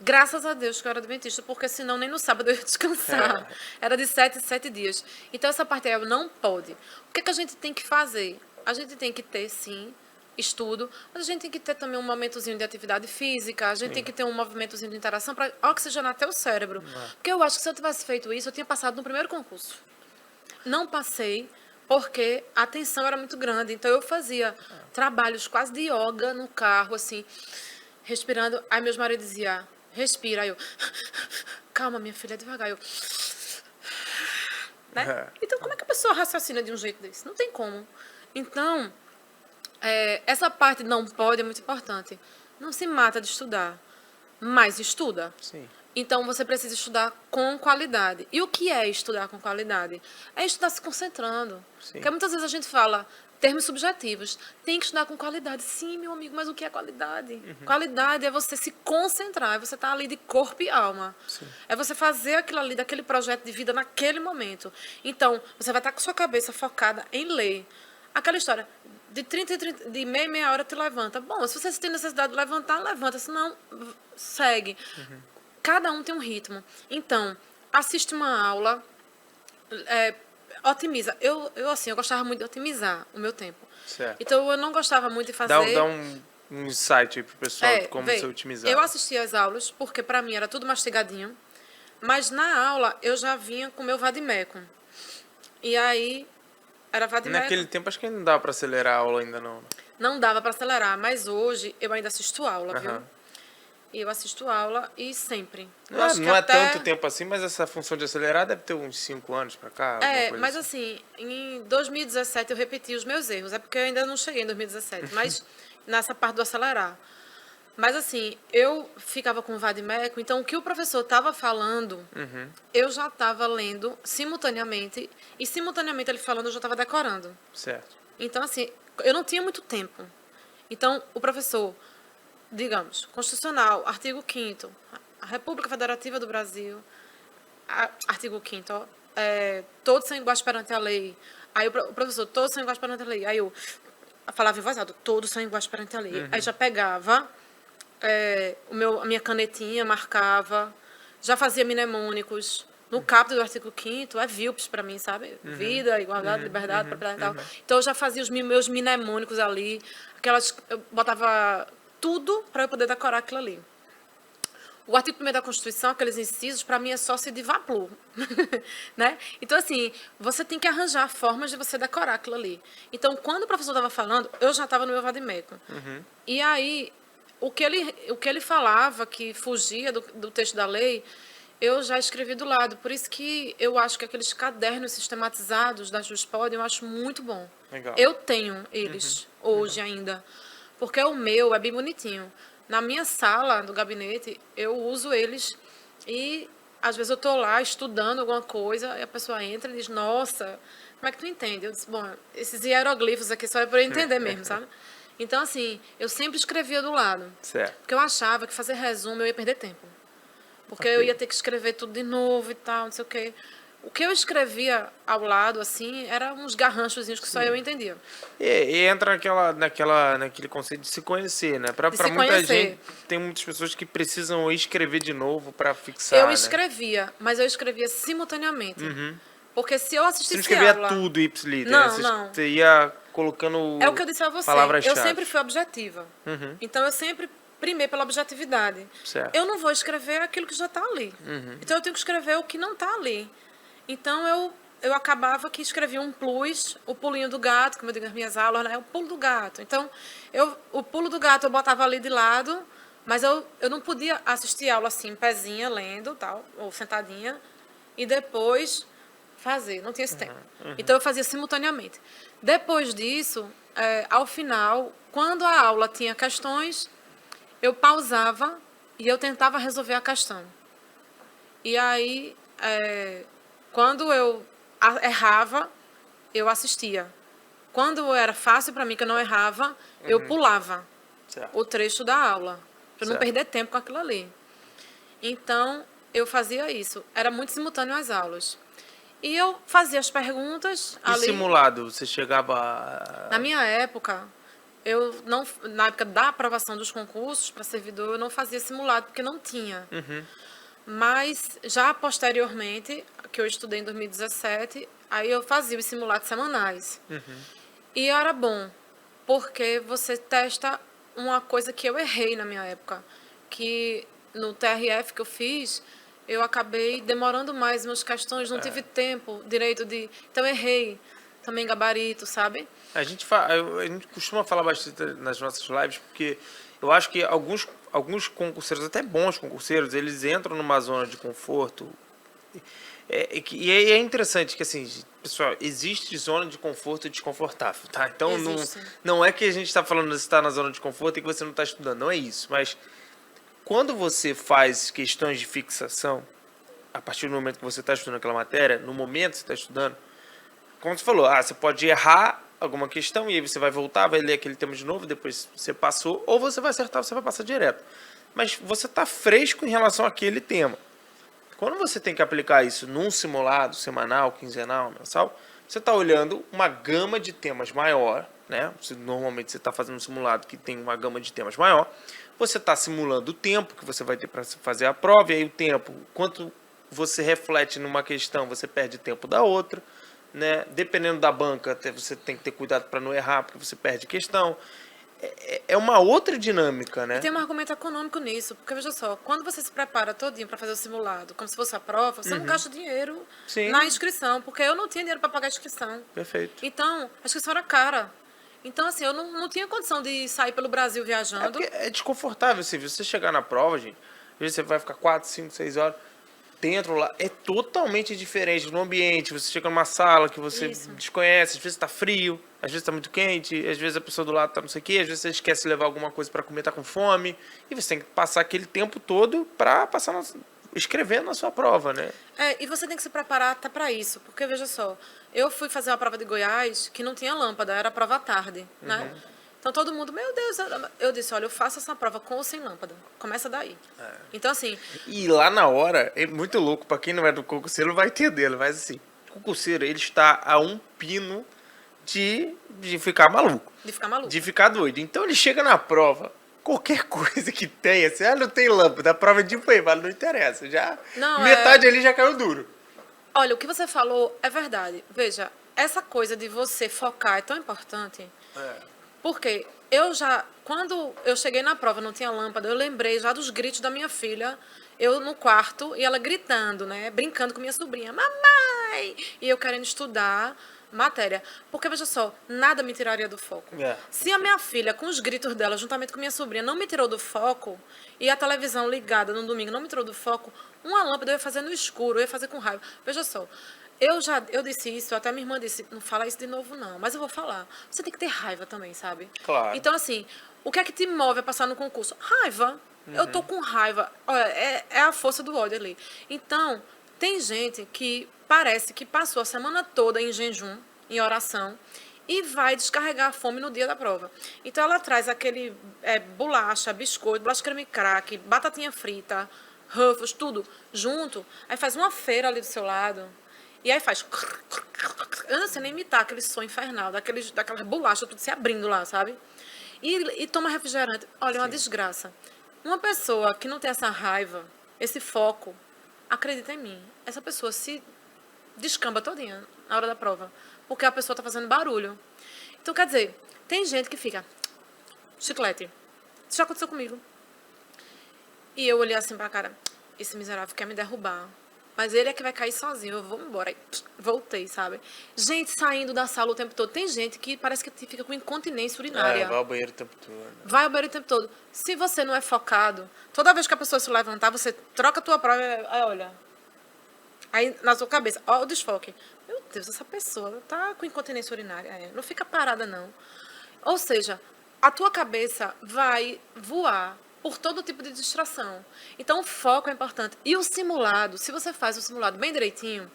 Graças a Deus que eu era adventista, porque senão nem no sábado eu ia descansar. Era de 7 em 7 dias. Então essa parte aí eu não pode. O que a gente tem que fazer? A gente tem que ter, sim, estudo, mas a gente tem que ter também um momentozinho de atividade física, a gente tem que ter um movimentozinho de interação para oxigenar até o cérebro. Porque eu acho que se eu tivesse feito isso, eu tinha passado no primeiro concurso. Não passei, porque a tensão era muito grande. Então, eu fazia trabalhos quase de yoga no carro, assim, respirando. Aí, meus maridos diziam, respira. Aí eu, calma, minha filha, devagar. Eu, né? Então, como é que a pessoa raciocina de um jeito desse? Não tem como. Então, essa parte não pode é muito importante. Não se mata de estudar, mas estuda. Sim. Então, você precisa estudar com qualidade. E o que é estudar com qualidade? É estudar se concentrando. Sim. Porque muitas vezes a gente fala termos subjetivos. Tem que estudar com qualidade. Sim, meu amigo, mas o que é qualidade? Qualidade é você se concentrar, é você estar ali de corpo e alma. Sim. É você fazer aquilo ali, daquele projeto de vida naquele momento. Então, você vai estar com sua cabeça focada em ler. Aquela história, de meia hora tu levanta. Bom, se você tem necessidade de levantar, levanta. Senão, segue. Cada um tem um ritmo. Então, assiste uma aula, otimiza. Eu gostava muito de otimizar o meu tempo. Certo. Então, eu não gostava muito de fazer... Dá um insight aí pro pessoal de como você otimizar. Eu assistia as aulas, porque para mim era tudo mastigadinho. Mas na aula, eu já vinha com o meu vadimécum. E aí, era vadimécum. Naquele tempo, acho que não dava para acelerar a aula ainda, não. Não dava para acelerar, mas hoje eu ainda assisto aula, viu? E eu assisto aula e sempre. Não é tanto tempo assim, mas essa função de acelerar deve ter uns 5 anos pra cá. Mas assim, em 2017 eu repeti os meus erros. É porque eu ainda não cheguei em 2017, mas nessa parte do acelerar. Mas assim, eu ficava com o vadimécum, então o que o professor estava falando, eu já estava lendo simultaneamente, e simultaneamente ele falando eu já estava decorando. Certo. Então assim, eu não tinha muito tempo. Então o professor... digamos, Constitucional, artigo 5º, a República Federativa do Brasil, artigo 5º, todos são iguais perante a lei. Aí o professor, todos são iguais perante a lei. Aí eu falava em voz alta, todos são iguais perante a lei. Aí já pegava a minha canetinha, marcava, já fazia mnemônicos. No caput do artigo 5º, é VILPS para mim, sabe? Vida, igualdade, liberdade, propriedade e tal. Então eu já fazia os meus mnemônicos ali, eu botava... tudo para eu poder decorar aquilo ali. O artigo 1º da Constituição, aqueles incisos, para mim é só se divaplou. Né? Então, assim, você tem que arranjar formas de você decorar aquilo ali. Então, quando o professor estava falando, eu já estava no meu vadimécum. E aí, o que ele falava, que fugia do texto da lei, eu já escrevi do lado. Por isso que eu acho que aqueles cadernos sistematizados da Juspod, eu acho muito bom. Legal. Eu tenho eles hoje ainda. Porque o meu é bem bonitinho. Na minha sala do gabinete, eu uso eles e às vezes eu estou lá estudando alguma coisa e a pessoa entra e diz, nossa, como é que tu entende? Eu disse, bom, esses hieroglifos aqui só é para eu entender mesmo, sabe? Então, assim, eu sempre escrevia do lado. Certo. Porque eu achava que fazer resumo eu ia perder tempo. Porque eu ia ter que escrever tudo de novo e tal, não sei o quê. O que eu escrevia ao lado, assim, eram uns garranchozinhos que só eu entendia. E entra naquele conceito de se conhecer, né? Para muita gente, tem muitas pessoas que precisam escrever de novo para fixar. Eu escrevia, mas eu escrevia simultaneamente. Porque se eu assistisse você não escrevia aula... tudo ipsiliter, não, né? Não. Você ia colocando É o que eu disse a você. Eu sempre fui objetiva. Então, eu sempre primei pela objetividade. Certo. Eu não vou escrever aquilo que já está ali. Então, eu tenho que escrever o que não está ali. Então, eu acabava que escrevia um plus, o pulinho do gato, como eu digo nas minhas aulas, né? O pulo do gato. Então, o pulo do gato eu botava ali de lado, mas eu não podia assistir aula assim, pezinha, lendo, tal, ou sentadinha, e depois fazer. Não tinha esse tempo. Então, eu fazia simultaneamente. Depois disso, ao final, quando a aula tinha questões, eu pausava e eu tentava resolver a questão. E aí... quando eu errava, eu assistia. Quando era fácil para mim, que eu não errava, eu pulava o trecho da aula, para não perder tempo com aquilo ali. Então, eu fazia isso. Era muito simultâneo às aulas. E eu fazia as perguntas ali. E simulado? Você chegava... Na minha época, na época da aprovação dos concursos para servidor, eu não fazia simulado, porque não tinha. Mas, já posteriormente, que eu estudei em 2017, aí eu fazia os simulados semanais. E era bom, porque você testa uma coisa que eu errei na minha época, que no TRF que eu fiz, eu acabei demorando mais umas questões, não tive tempo direito de... Então, eu errei também gabarito, sabe? A gente costuma falar bastante nas nossas lives, porque eu acho que alguns concurseiros, até bons concurseiros, eles entram numa zona de conforto. E é interessante que, assim, pessoal, existe zona de conforto e desconfortável, tá? Então, não é que a gente está falando que você está na zona de conforto e que você não está estudando, não é isso. Mas quando você faz questões de fixação, a partir do momento que você está estudando aquela matéria, no momento que você está estudando, como você falou, você pode errar alguma questão e aí você vai voltar, vai ler aquele tema de novo, depois você passou, ou você vai acertar, você vai passar direto. Mas você está fresco em relação àquele tema. Quando você tem que aplicar isso num simulado semanal, quinzenal, mensal, você está olhando uma gama de temas maior, né? Normalmente você está fazendo um simulado que tem uma gama de temas maior. Você está simulando o tempo que você vai ter para fazer a prova, e aí o tempo, quanto você reflete numa questão, você perde tempo da outra, né? Dependendo da banca, você tem que ter cuidado para não errar, porque você perde questão. É uma outra dinâmica, né? E tem um argumento econômico nisso, porque veja só, quando você se prepara todinho para fazer o simulado, como se fosse a prova, você não gasta dinheiro na inscrição, porque eu não tinha dinheiro para pagar a inscrição. Perfeito. Então, a inscrição era cara. Então, assim, eu não tinha condição de sair pelo Brasil viajando. É desconfortável, se você chegar na prova, gente, às vezes você vai ficar 4, 5, 6 horas dentro lá, é totalmente diferente no ambiente. Você chega numa sala que você desconhece, às vezes está frio, às vezes está muito quente, às vezes a pessoa do lado está não sei o quê, às vezes você esquece de levar alguma coisa para comer, tá com fome, e você tem que passar aquele tempo todo para passar escrevendo na sua prova, né? E você tem que se preparar até para isso, porque veja só, eu fui fazer uma prova de Goiás que não tinha lâmpada, era prova à tarde, né? Então todo mundo, meu Deus, eu disse, olha, eu faço essa prova com ou sem lâmpada. Começa daí. Então assim... E lá na hora, é muito louco, para quem não é do concurseiro vai entender, mas assim, o concurseiro, ele está a um pino de ficar maluco. De ficar maluco. De ficar doido. Então ele chega na prova, qualquer coisa que tenha, assim, não tem lâmpada, a prova de mas não interessa, metade ali já caiu duro. Olha, o que você falou é verdade. Veja, essa coisa de você focar é tão importante... Porque quando eu cheguei na prova, não tinha lâmpada, eu lembrei já dos gritos da minha filha, eu no quarto, e ela gritando, né, brincando com minha sobrinha, mamãe! E eu querendo estudar matéria. Porque, veja só, nada me tiraria do foco. Se a minha filha, com os gritos dela, juntamente com minha sobrinha, não me tirou do foco, e a televisão ligada no domingo não me tirou do foco, uma lâmpada eu ia fazer no escuro, eu ia fazer com raiva. Veja só, eu disse isso, até minha irmã disse, não fala isso de novo não, mas eu vou falar. Você tem que ter raiva também, sabe? Claro. Então, assim, o que é que te move a passar no concurso? Raiva. Eu tô com raiva. Olha, é a força do ódio ali. Então, tem gente que parece que passou a semana toda em jejum, em oração, e vai descarregar a fome no dia da prova. Então, ela traz aquele bolacha, biscoito, bolacha creme crack, batatinha frita, Ruffles, tudo junto. Aí faz uma feira ali do seu lado. E aí faz... Eu não sei nem imitar aquele som infernal, daquelas bolachas tudo se abrindo lá, sabe? E toma refrigerante. Olha, é uma desgraça. Uma pessoa que não tem essa raiva, esse foco, acredita em mim, essa pessoa se descamba todinha na hora da prova. Porque a pessoa tá fazendo barulho. Então, quer dizer, tem gente que fica... Chiclete. Isso já aconteceu comigo. E eu olhei assim pra cara. Esse miserável quer me derrubar. Mas ele é que vai cair sozinho, eu vou embora. Aí, voltei, sabe? Gente saindo da sala o tempo todo. Tem gente que parece que fica com incontinência urinária. Vai ao banheiro o tempo todo. Vai ao banheiro o tempo todo. Se você não é focado, toda vez que a pessoa se levantar, você troca a tua prova e aí, olha. Aí na sua cabeça, ó o desfoque. Meu Deus, essa pessoa tá com incontinência urinária. Não fica parada, não. Ou seja, a tua cabeça vai voar por todo tipo de distração. Então, o foco é importante. E o simulado, se você faz o simulado bem direitinho,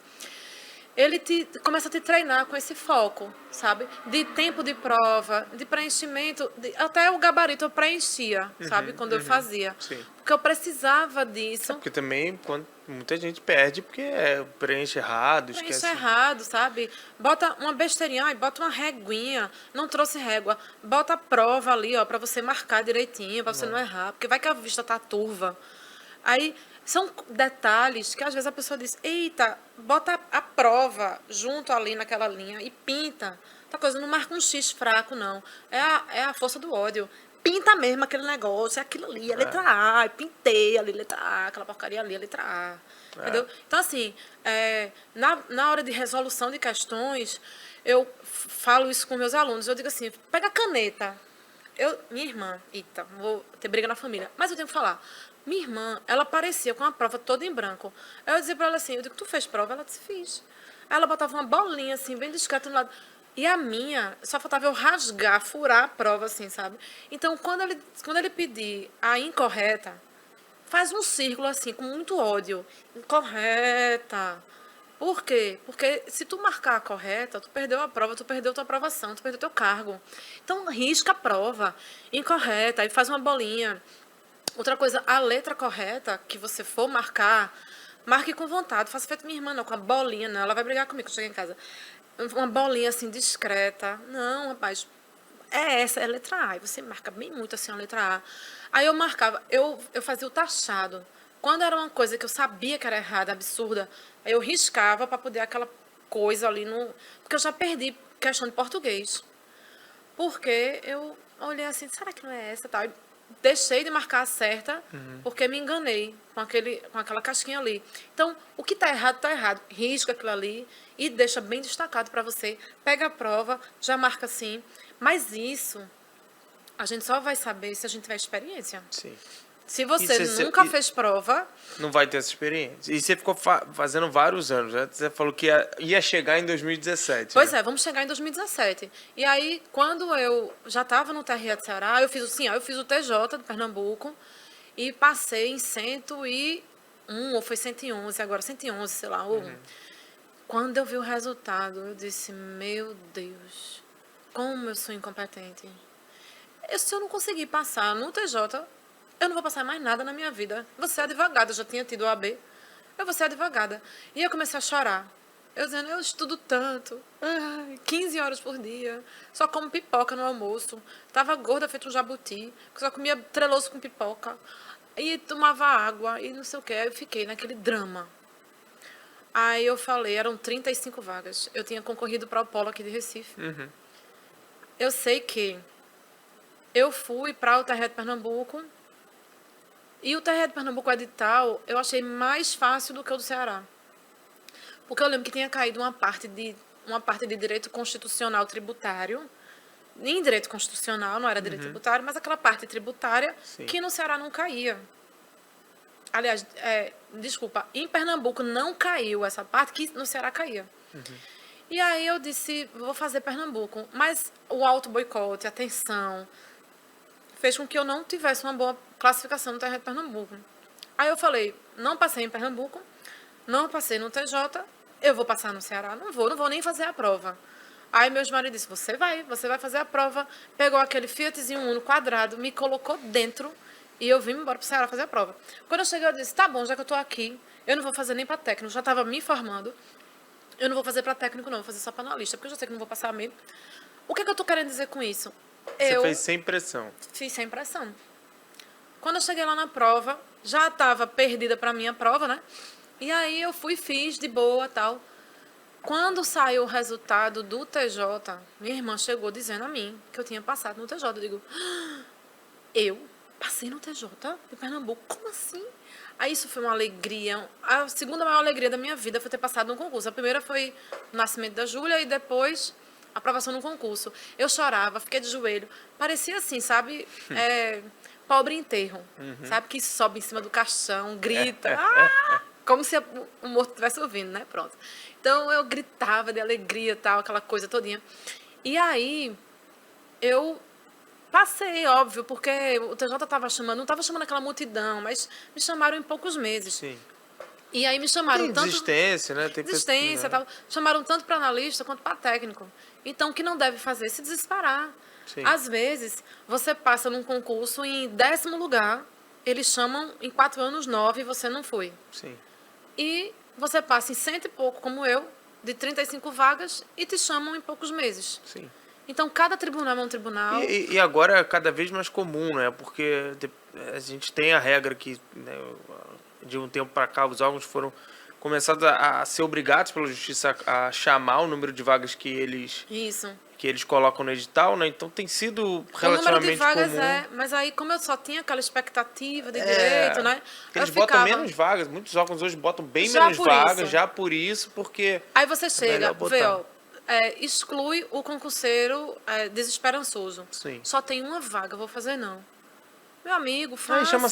ele começa a te treinar com esse foco, sabe? De tempo de prova, de preenchimento, até o gabarito eu preenchia, sabe? Quando eu fazia. Sim. Porque eu precisava disso. Porque também muita gente perde porque preenche errado, esquece. Preenche errado, sabe? Bota uma besteirinha, bota uma reguinha, não trouxe régua, bota a prova ali, ó, pra você marcar direitinho, pra você não errar, porque vai que a vista tá turva. Aí, são detalhes que às vezes a pessoa diz, eita, bota a prova junto ali naquela linha e pinta. Outra coisa, não marca um X fraco, não. É a força do ódio. Pinta mesmo aquele negócio, é aquilo ali, a letra A, pintei ali, letra A, aquela porcaria ali, a letra A. Entendeu? Então, assim, na hora de resolução de questões, eu falo isso com meus alunos, eu digo assim, pega a caneta. Minha irmã, eita, vou ter briga na família, mas eu tenho que falar. Minha irmã, ela aparecia com a prova toda em branco. Aí eu dizia pra ela assim, eu digo, tu fez prova? Ela disse, fiz. Aí ela botava uma bolinha assim, bem discreta no lado. E a minha, só faltava eu rasgar, furar a prova, assim, sabe? Então, quando ele pedir a incorreta, faz um círculo assim, com muito ódio. Incorreta. Por quê? Porque se tu marcar a correta, tu perdeu a prova, tu perdeu tua aprovação, tu perdeu teu cargo. Então, risca a prova. Incorreta, aí faz uma bolinha. Outra coisa, a letra correta que você for marcar, marque com vontade. Faça feito minha irmã, não, com a bolinha, não. Ela vai brigar comigo quando chegar em casa. Uma bolinha assim, discreta. Não, rapaz, é essa, é a letra A. E você marca bem muito assim a letra A. Aí eu marcava, eu fazia o taxado. Quando era uma coisa que eu sabia que era errada, absurda, aí eu riscava para poder aquela coisa ali no. Porque eu já perdi questão de português. Porque eu olhei assim, será que não é essa? Tal. Deixei de marcar a certa, porque me enganei com aquela casquinha ali. Então, o que está errado, está errado. Risca aquilo ali e deixa bem destacado para você. Pega a prova, já marca assim. Mas isso, a gente só vai saber se a gente tiver experiência. Sim. Se você nunca fez prova... Não vai ter essa experiência. E você ficou fazendo vários anos, né? Você falou que ia chegar em 2017. Pois né? é, vamos chegar em 2017. E aí, quando eu já estava no TRE de Ceará, eu fiz o TJ de Pernambuco e passei em 101, ou foi 111, agora 111, sei lá. Quando eu vi o resultado, eu disse, meu Deus, como eu sou incompetente. Se eu não conseguir passar no TJ... eu não vou passar mais nada na minha vida. Vou ser advogada, eu já tinha tido o AB. Eu vou ser advogada. E eu comecei a chorar. Eu dizendo, eu estudo tanto. 15 horas por dia. Só como pipoca no almoço. Tava gorda, feito um jabuti. Só comia treloso com pipoca. E tomava água e não sei o que. Aí eu fiquei naquele drama. Aí eu falei, eram 35 vagas. Eu tinha concorrido para o Polo aqui de Recife. Eu sei que eu fui para o TRE de Pernambuco. E o TRE de Pernambuco, o edital, eu achei mais fácil do que o do Ceará. Porque eu lembro que tinha caído uma parte de direito constitucional tributário. Em direito constitucional, não era direito tributário, mas aquela parte tributária que no Ceará não caía. Aliás, desculpa, em Pernambuco não caiu essa parte que no Ceará caía. E aí eu disse, vou fazer Pernambuco. Mas o auto-boicote, a tensão, fez com que eu não tivesse uma boa classificação no TRE de Pernambuco. Aí eu falei, não passei em Pernambuco, não passei no TJ, eu vou passar no Ceará? Não vou nem fazer a prova. Aí meu marido disse, você vai fazer a prova. Pegou aquele Fiatzinho Uno quadrado, me colocou dentro e eu vim embora para o Ceará fazer a prova. Quando eu cheguei, eu disse, tá bom, já que eu estou aqui, eu não vou fazer nem para técnico, já estava me informando, eu não vou fazer para técnico não, vou fazer só para analista, porque eu já sei que não vou passar mesmo. O que eu estou querendo dizer com isso? Você fez sem pressão. Fiz sem pressão. Quando eu cheguei lá na prova, já estava perdida para mim a prova, né? E aí eu fiz de boa, tal. Quando saiu o resultado do TJ, minha irmã chegou dizendo a mim que eu tinha passado no TJ. Eu digo, eu passei no TJ de Pernambuco? Como assim? Aí isso foi uma alegria. A segunda maior alegria da minha vida foi ter passado no concurso. A primeira foi o nascimento da Júlia e depois a aprovação no concurso. Eu chorava, fiquei de joelho. Parecia assim, sabe? Pobre enterro. Sabe? Que sobe em cima do caixão, grita. Como se o morto estivesse ouvindo, né? Pronto. Então, eu gritava de alegria, tal, aquela coisa todinha. E aí, eu passei, óbvio, porque o TJ estava chamando, não estava chamando aquela multidão, mas me chamaram em poucos meses. Sim. E aí me chamaram Tem tanto... desistência, né? Tem desistência, tal. Chamaram tanto para analista quanto para técnico. Então, o que não deve fazer é se desesperar. Sim. Às vezes, você passa num concurso em 10º lugar, eles chamam em 4 anos 9 e você não foi. Sim. E você passa em 100 e pouco, como eu, de 35 vagas, e te chamam em poucos meses. Sim. Então, cada tribunal é um tribunal. E agora é cada vez mais comum, né? Porque a gente tem a regra que, né, de um tempo para cá, os órgãos foram começados a ser obrigados pela justiça a chamar o número de vagas que eles colocam no edital, né? Então tem sido relativamente comum. O número de vagas comum. Mas aí como eu só tinha aquela expectativa de direito, né? Eles botam menos vagas, muitos órgãos hoje botam bem menos vagas, já por isso, porque... Aí você chega, vê, ó, exclui o concurseiro desesperançoso. Sim. Só tem uma vaga, vou fazer não. Meu amigo, faça. Chama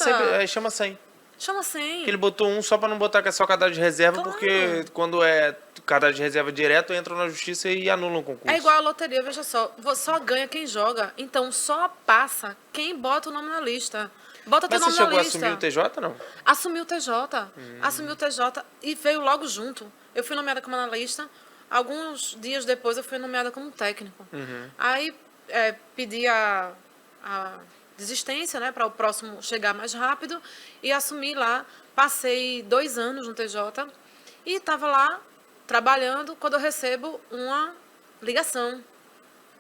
100. Chama 100. Ele botou um só para não botar que é só cadastro de reserva, claro. Porque quando é cadastro de reserva direto, entram na justiça e anulam o concurso. É igual a loteria, veja só. Só ganha quem joga. Então, só passa quem bota o nome na lista. Bota teu Mas você nome na chegou a lista. assumir o TJ, não? Assumiu o TJ. Assumiu o TJ e veio logo junto. Eu fui nomeada como analista. Alguns dias depois eu fui nomeada como técnico. Aí pedi a desistência, né, para o próximo chegar mais rápido e assumi lá. Passei 2 anos no TJ e estava lá trabalhando quando eu recebo uma ligação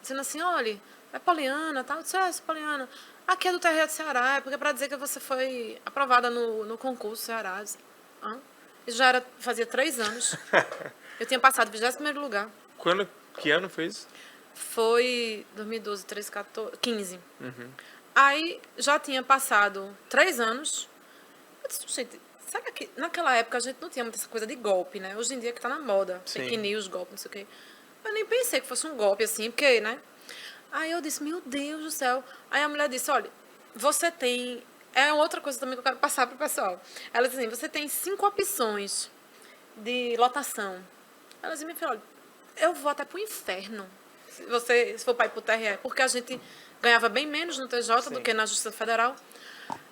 dizendo assim, olha, é Poliana, tal. Eu disse, sou Poliana. Aqui é do TRE do Ceará, porque é para dizer que você foi aprovada no concurso do Ceará. Eu disse, isso já fazia 3 anos. Eu tinha passado em 21º lugar. Que ano foi isso? Foi 2012, 13, 14, 15. Aí já tinha passado 3 anos. Eu disse, gente, será que naquela época a gente não tinha muita essa coisa de golpe, né? Hoje em dia que tá na moda, fake news, golpe, não sei o quê. Eu nem pensei que fosse um golpe assim, porque, né? Aí eu disse, meu Deus do céu. Aí a mulher disse, olha, você tem... É outra coisa também que eu quero passar pro pessoal. Ela disse assim, você tem 5 opções de lotação. Ela disse, minha filha, olha, eu vou até pro inferno se for para ir pro TRE, porque a gente ganhava bem menos no TJ do que na Justiça Federal.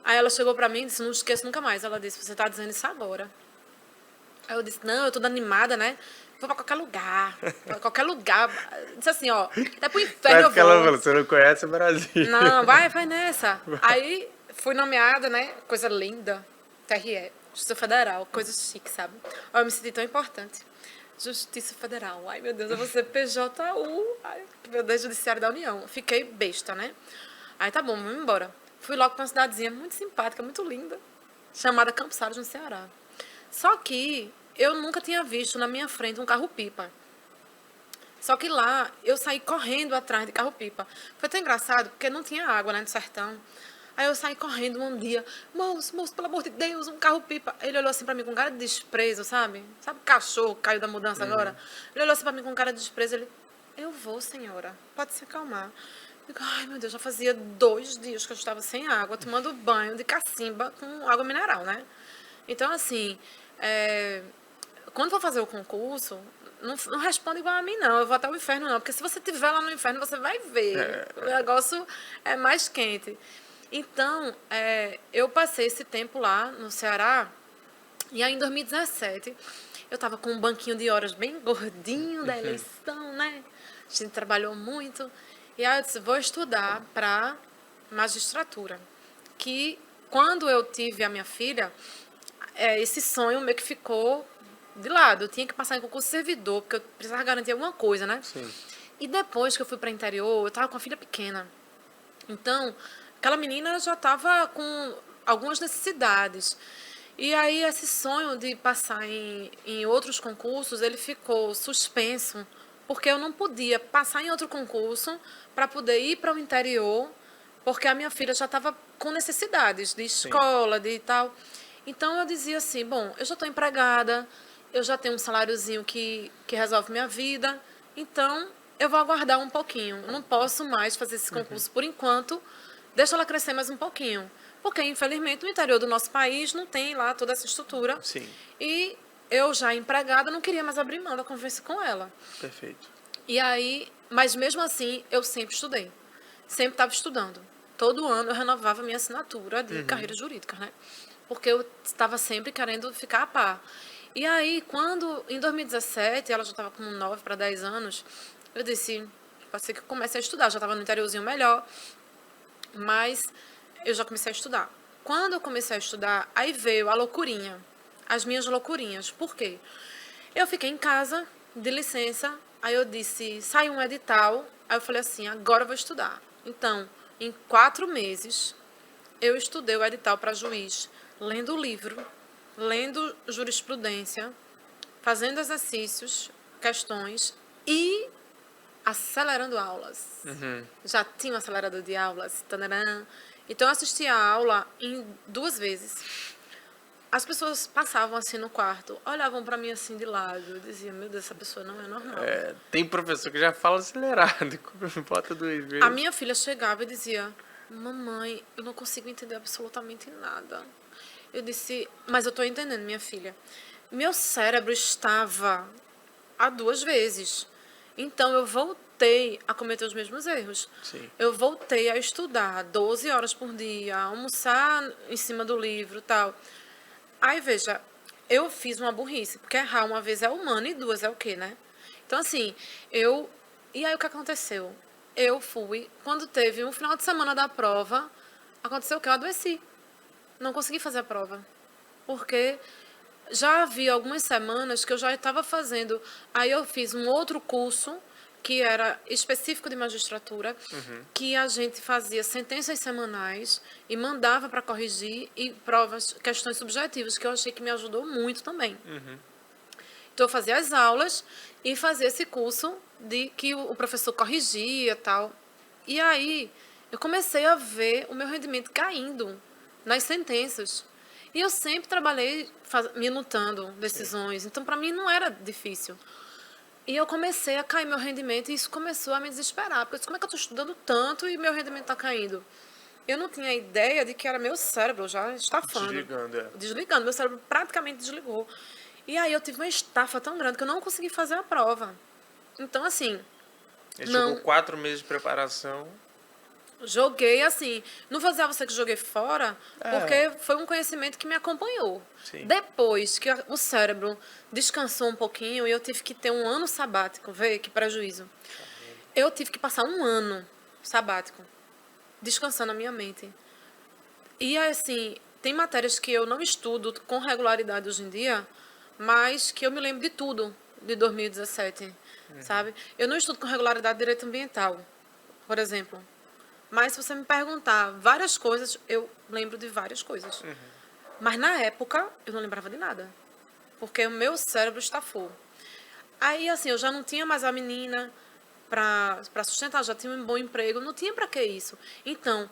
Aí ela chegou para mim e disse, não esqueço nunca mais. Ela disse, você tá dizendo isso agora. Aí eu disse, não, eu tô animada, né? Vou pra qualquer lugar. Pra qualquer lugar. Disse assim, ó, até pro inferno eu vou. Você não conhece o Brasil. Não, vai nessa. Aí fui nomeada, né? Coisa linda. TRE, Justiça Federal, coisa chique, sabe? Ó, eu me senti tão importante. Justiça Federal. Ai, meu Deus, eu vou ser PJU. Ai, meu Deus, Judiciário da União. Fiquei besta, né? Aí tá bom, vamos embora. Fui logo pra uma cidadezinha muito simpática, muito linda, chamada Campos Sales, no Ceará. Só que eu nunca tinha visto na minha frente um carro-pipa. Só que lá eu saí correndo atrás de carro-pipa. Foi tão engraçado, porque não tinha água, né, no sertão. Aí eu saí correndo um dia. Moço, pelo amor de Deus, um carro-pipa. Ele olhou assim pra mim com cara de desprezo, sabe? Sabe cachorro que caiu da mudança agora? Ele olhou assim pra mim com cara de desprezo. Ele, eu vou, senhora. Pode se acalmar. Eu digo, ai, meu Deus, já fazia 2 dias que eu estava sem água, tomando banho de cacimba com água mineral, né? Então, assim, quando for fazer o concurso, não responde igual a mim, não. Eu vou até o inferno, não. Porque se você estiver lá no inferno, você vai ver. O negócio é mais quente. Então, eu passei esse tempo lá no Ceará, e aí em 2017, eu estava com um banquinho de horas bem gordinho da eleição, né? A gente trabalhou muito. E aí eu disse, vou estudar para magistratura. Que quando eu tive a minha filha, esse sonho meio que ficou de lado. Eu tinha que passar em concurso servidor, porque eu precisava garantir alguma coisa, né? Sim. E depois que eu fui para o interior, eu estava com a filha pequena. Então, aquela menina já estava com algumas necessidades. E aí esse sonho de passar em outros concursos, ele ficou suspenso, porque eu não podia passar em outro concurso para poder ir para o interior, porque a minha filha já estava com necessidades de escola, de tal. Então eu dizia assim, bom, eu já estou empregada, eu já tenho um saláriozinho que resolve minha vida, então eu vou aguardar um pouquinho. Eu não posso mais fazer esse concurso por enquanto, deixa ela crescer mais um pouquinho. Porque, infelizmente, no interior do nosso país não tem lá toda essa estrutura. Sim. E eu, já empregada, não queria mais abrir mão da conversa com ela. Perfeito. E aí, mas mesmo assim, eu sempre estudei. Sempre estava estudando. Todo ano eu renovava minha assinatura de carreira jurídica, né? Porque eu estava sempre querendo ficar a par. E aí, quando, em 2017, ela já estava com 9 para 10 anos, eu disse, pode ser que eu comece a estudar. Já estava no interiorzinho melhor, mas eu já comecei a estudar. Quando eu comecei a estudar, aí veio a loucurinha, as minhas loucurinhas. Por quê? Eu fiquei em casa, de licença, aí eu disse, saiu um edital, aí eu falei assim, agora eu vou estudar. Então, em 4 meses, eu estudei o edital para juiz, lendo o livro, lendo jurisprudência, fazendo exercícios, questões e acelerando aulas. Já tinha um acelerador de aulas. Tanarã. Então, eu assisti a aula em 2 vezes. As pessoas passavam assim no quarto, olhavam para mim assim de lado. Eu dizia, meu Deus, essa pessoa não é normal. Tem professor que já fala acelerado. Bota 2 vezes. A minha filha chegava e dizia, mamãe, eu não consigo entender absolutamente nada. Eu disse, mas eu estou entendendo, minha filha. Meu cérebro estava a 2 vezes. Então, eu voltei a cometer os mesmos erros. Sim. Eu voltei a estudar 12 horas por dia, almoçar em cima do livro e tal. Aí, veja, eu fiz uma burrice, porque errar uma vez é humano e duas é o quê, né? Então, assim, E aí, o que aconteceu? Eu fui, quando teve um final de semana da prova, aconteceu o quê? Eu adoeci. Não consegui fazer a prova. Porque já havia algumas semanas que eu já estava fazendo. Aí eu fiz um outro curso que era específico de magistratura, que a gente fazia sentenças semanais e mandava para corrigir e provas, questões subjetivas, que eu achei que me ajudou muito também. Então eu fazia as aulas e fazia esse curso de que o professor corrigia e tal. E aí eu comecei a ver o meu rendimento caindo nas sentenças. E eu sempre trabalhei minutando decisões, então para mim não era difícil. E eu comecei a cair meu rendimento e isso começou a me desesperar. Porque eu disse, como é que eu estou estudando tanto e meu rendimento está caindo? Eu não tinha ideia de que era meu cérebro já estafando. Desligando. Meu cérebro praticamente desligou. E aí eu tive uma estafa tão grande que eu não consegui fazer a prova. Então, assim... Chegou 4 meses de preparação. Joguei assim, não vou dizer a você que joguei fora, porque foi um conhecimento que me acompanhou. Sim. Depois que o cérebro descansou um pouquinho e eu tive que ter um ano sabático, vê que prejuízo. Eu tive que passar um ano sabático, descansando a minha mente. E assim, tem matérias que eu não estudo com regularidade hoje em dia, mas que eu me lembro de tudo de 2017, sabe? Eu não estudo com regularidade direito ambiental, por exemplo. Mas se você me perguntar várias coisas, eu lembro de várias coisas. Mas na época, eu não lembrava de nada. Porque o meu cérebro estafou. Aí, assim, eu já não tinha mais a menina para sustentar, já tinha um bom emprego, não tinha para que isso. Então,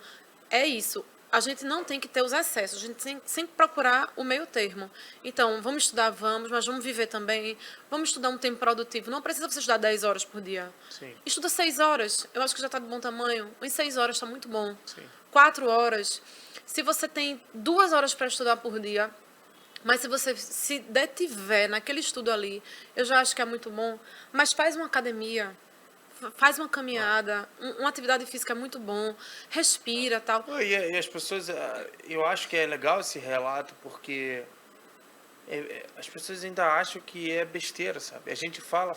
é isso. A gente não tem que ter os excessos, a gente tem que procurar o meio termo. Então, vamos estudar, vamos, mas vamos viver também. Vamos estudar um tempo produtivo. Não precisa você estudar 10 horas por dia. Sim. Estuda 6 horas, eu acho que já está de bom tamanho. Em 6 horas está muito bom. Sim. 4 horas. Se você tem 2 horas para estudar por dia, mas se você se detiver naquele estudo ali, eu já acho que é muito bom. Mas faz uma academia. Faz uma caminhada, uma atividade física é muito bom, respira, tal. E as pessoas, eu acho que é legal esse relato porque as pessoas ainda acham que é besteira, sabe? A gente fala,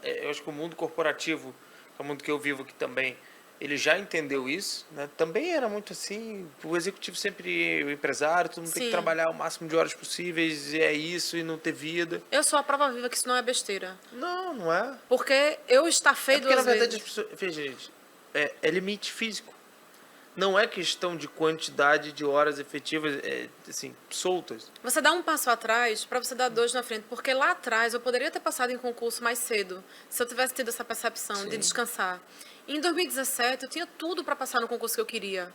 eu acho que o mundo corporativo, que é o mundo que eu vivo aqui também, ele já entendeu isso, né? Também era muito assim, o executivo sempre, o empresário, todo mundo tem que trabalhar o máximo de horas possíveis, e é isso, e não ter vida. Eu sou a prova viva que isso não é besteira. Não é. Porque eu estafei duas vezes. Porque, na verdade, as pessoas... Veja, gente, é limite físico. Não é questão de quantidade de horas efetivas, assim, soltas. Você dá um passo atrás para você dar 2 na frente. Porque lá atrás eu poderia ter passado em concurso mais cedo, se eu tivesse tido essa percepção de descansar. Em 2017, eu tinha tudo para passar no concurso que eu queria.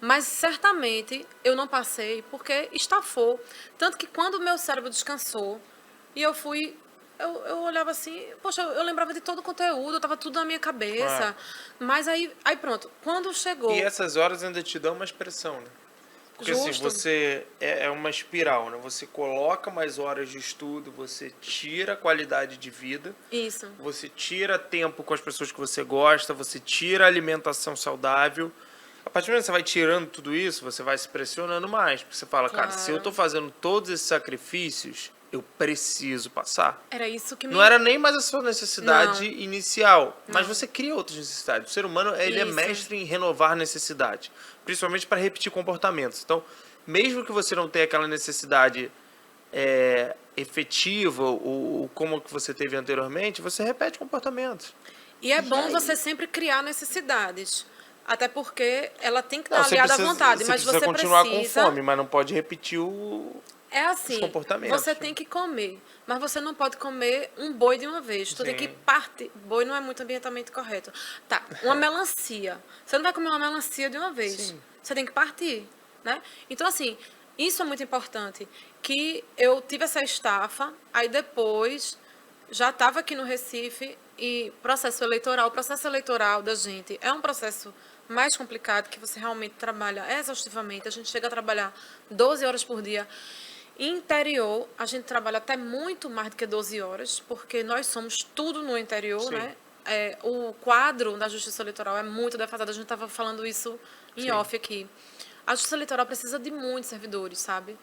Mas, certamente, eu não passei porque estafou. Tanto que, quando o meu cérebro descansou e eu fui... Eu olhava assim... Poxa, eu lembrava de todo o conteúdo, estava tudo na minha cabeça. Mas aí pronto. Quando chegou... E essas horas ainda te dão uma expressão, né? Porque assim, você é uma espiral, né? Você coloca mais horas de estudo, você tira a qualidade de vida. Isso. Você tira tempo com as pessoas que você gosta, você tira a alimentação saudável. A partir do momento que você vai tirando tudo isso, você vai se pressionando mais. Porque você fala, cara, se eu tô fazendo todos esses sacrifícios, eu preciso passar. Era isso que Não era nem mais a sua necessidade inicial, mas você cria outras necessidades. O ser humano, ele é mestre em renovar necessidades, principalmente para repetir comportamentos. Então, mesmo que você não tenha aquela necessidade efetiva ou como que você teve anteriormente, você repete comportamentos. E é bom você sempre criar necessidades. Até porque ela tem que estar aliada à vontade, mas você precisa continuar com fome, mas não pode repetir É assim, você tem que comer, mas você não pode comer um boi de uma vez. Tu tem que partir. Boi não é muito ambientalmente correto. Tá, uma melancia. Você não vai comer uma melancia de uma vez. Você tem que partir, né? Então, assim, isso é muito importante. Que eu tive essa estafa, aí depois já estava aqui no Recife e o processo eleitoral da gente é um processo mais complicado, que você realmente trabalha exaustivamente. A gente chega a trabalhar 12 horas por dia. Interior, a gente trabalha até muito mais do que 12 horas, porque nós somos tudo no interior, Sim. né? O quadro da Justiça Eleitoral é muito defasado. A gente estava falando isso em Sim. off aqui. A Justiça Eleitoral precisa de muitos servidores, sabe?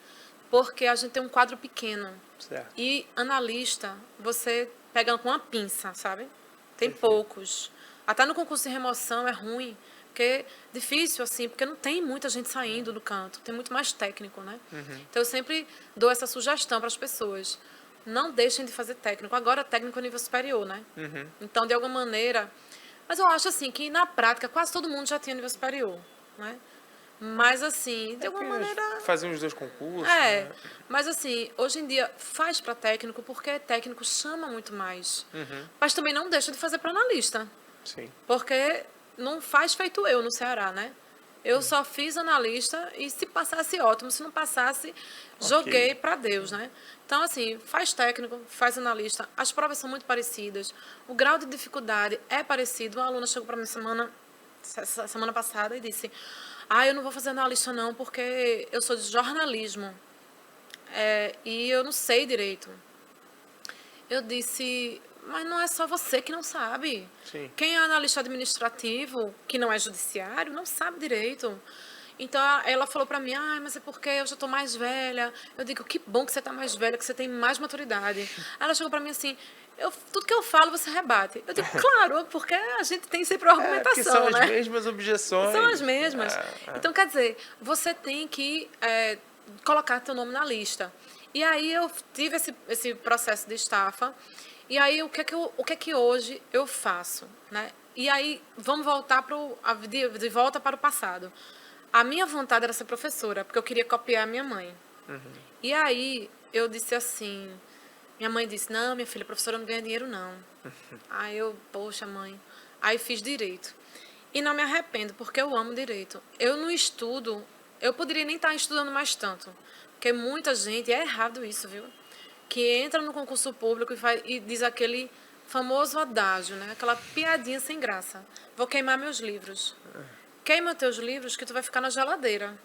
Porque a gente tem um quadro pequeno. Certo. E analista, você pega com uma pinça, sabe? Tem Perfeito. poucos. Até no concurso de remoção é ruim. Porque é difícil, assim, porque não tem muita gente saindo do canto. Tem muito mais técnico, né? Então, eu sempre dou essa sugestão para as pessoas. Não deixem de fazer técnico. Agora, técnico é nível superior, né? Então, de alguma maneira... Mas eu acho, assim, que na prática, quase todo mundo já tinha nível superior, né? Mas, assim, de alguma maneira... Faziam os 2 concursos. É, mas assim, hoje em dia faz para técnico, porque técnico chama muito mais. Mas também não deixa de fazer para analista. Sim. Porque não faz feito eu no Ceará, né? Eu só fiz analista e se passasse, ótimo. Se não passasse, joguei para Deus, né? Então, assim, faz técnico, faz analista. As provas são muito parecidas. O grau de dificuldade é parecido. Uma aluna chegou para mim semana passada e disse: eu não vou fazer analista não, porque eu sou de jornalismo. E eu não sei direito. Eu disse... Mas não é só você que não sabe. Sim. Quem é analista administrativo, que não é judiciário, não sabe direito. Então, ela falou para mim, mas é porque eu já estou mais velha. Eu digo, que bom que você está mais velha, que você tem mais maturidade. Ela chegou para mim assim, tudo que eu falo, você rebate. Eu digo, claro, porque a gente tem sempre uma argumentação, são né? as mesmas objeções. São as mesmas. Então, quer dizer, você tem que colocar teu nome na lista. E aí eu tive esse processo de estafa. E aí, o que é que hoje eu faço, né? E aí, vamos voltar de volta para o passado. A minha vontade era ser professora, porque eu queria copiar a minha mãe. E aí, eu disse assim... Minha mãe disse, não, minha filha, professora não ganha dinheiro, não. Aí eu, poxa, mãe. Aí fiz direito. E não me arrependo, porque eu amo direito. Eu não estudo... Eu poderia nem estar estudando mais tanto. Porque muita gente... É errado isso, viu? Que entra no concurso público e diz aquele famoso adágio, né? Aquela piadinha sem graça. Vou queimar meus livros. Queima teus livros que tu vai ficar na geladeira.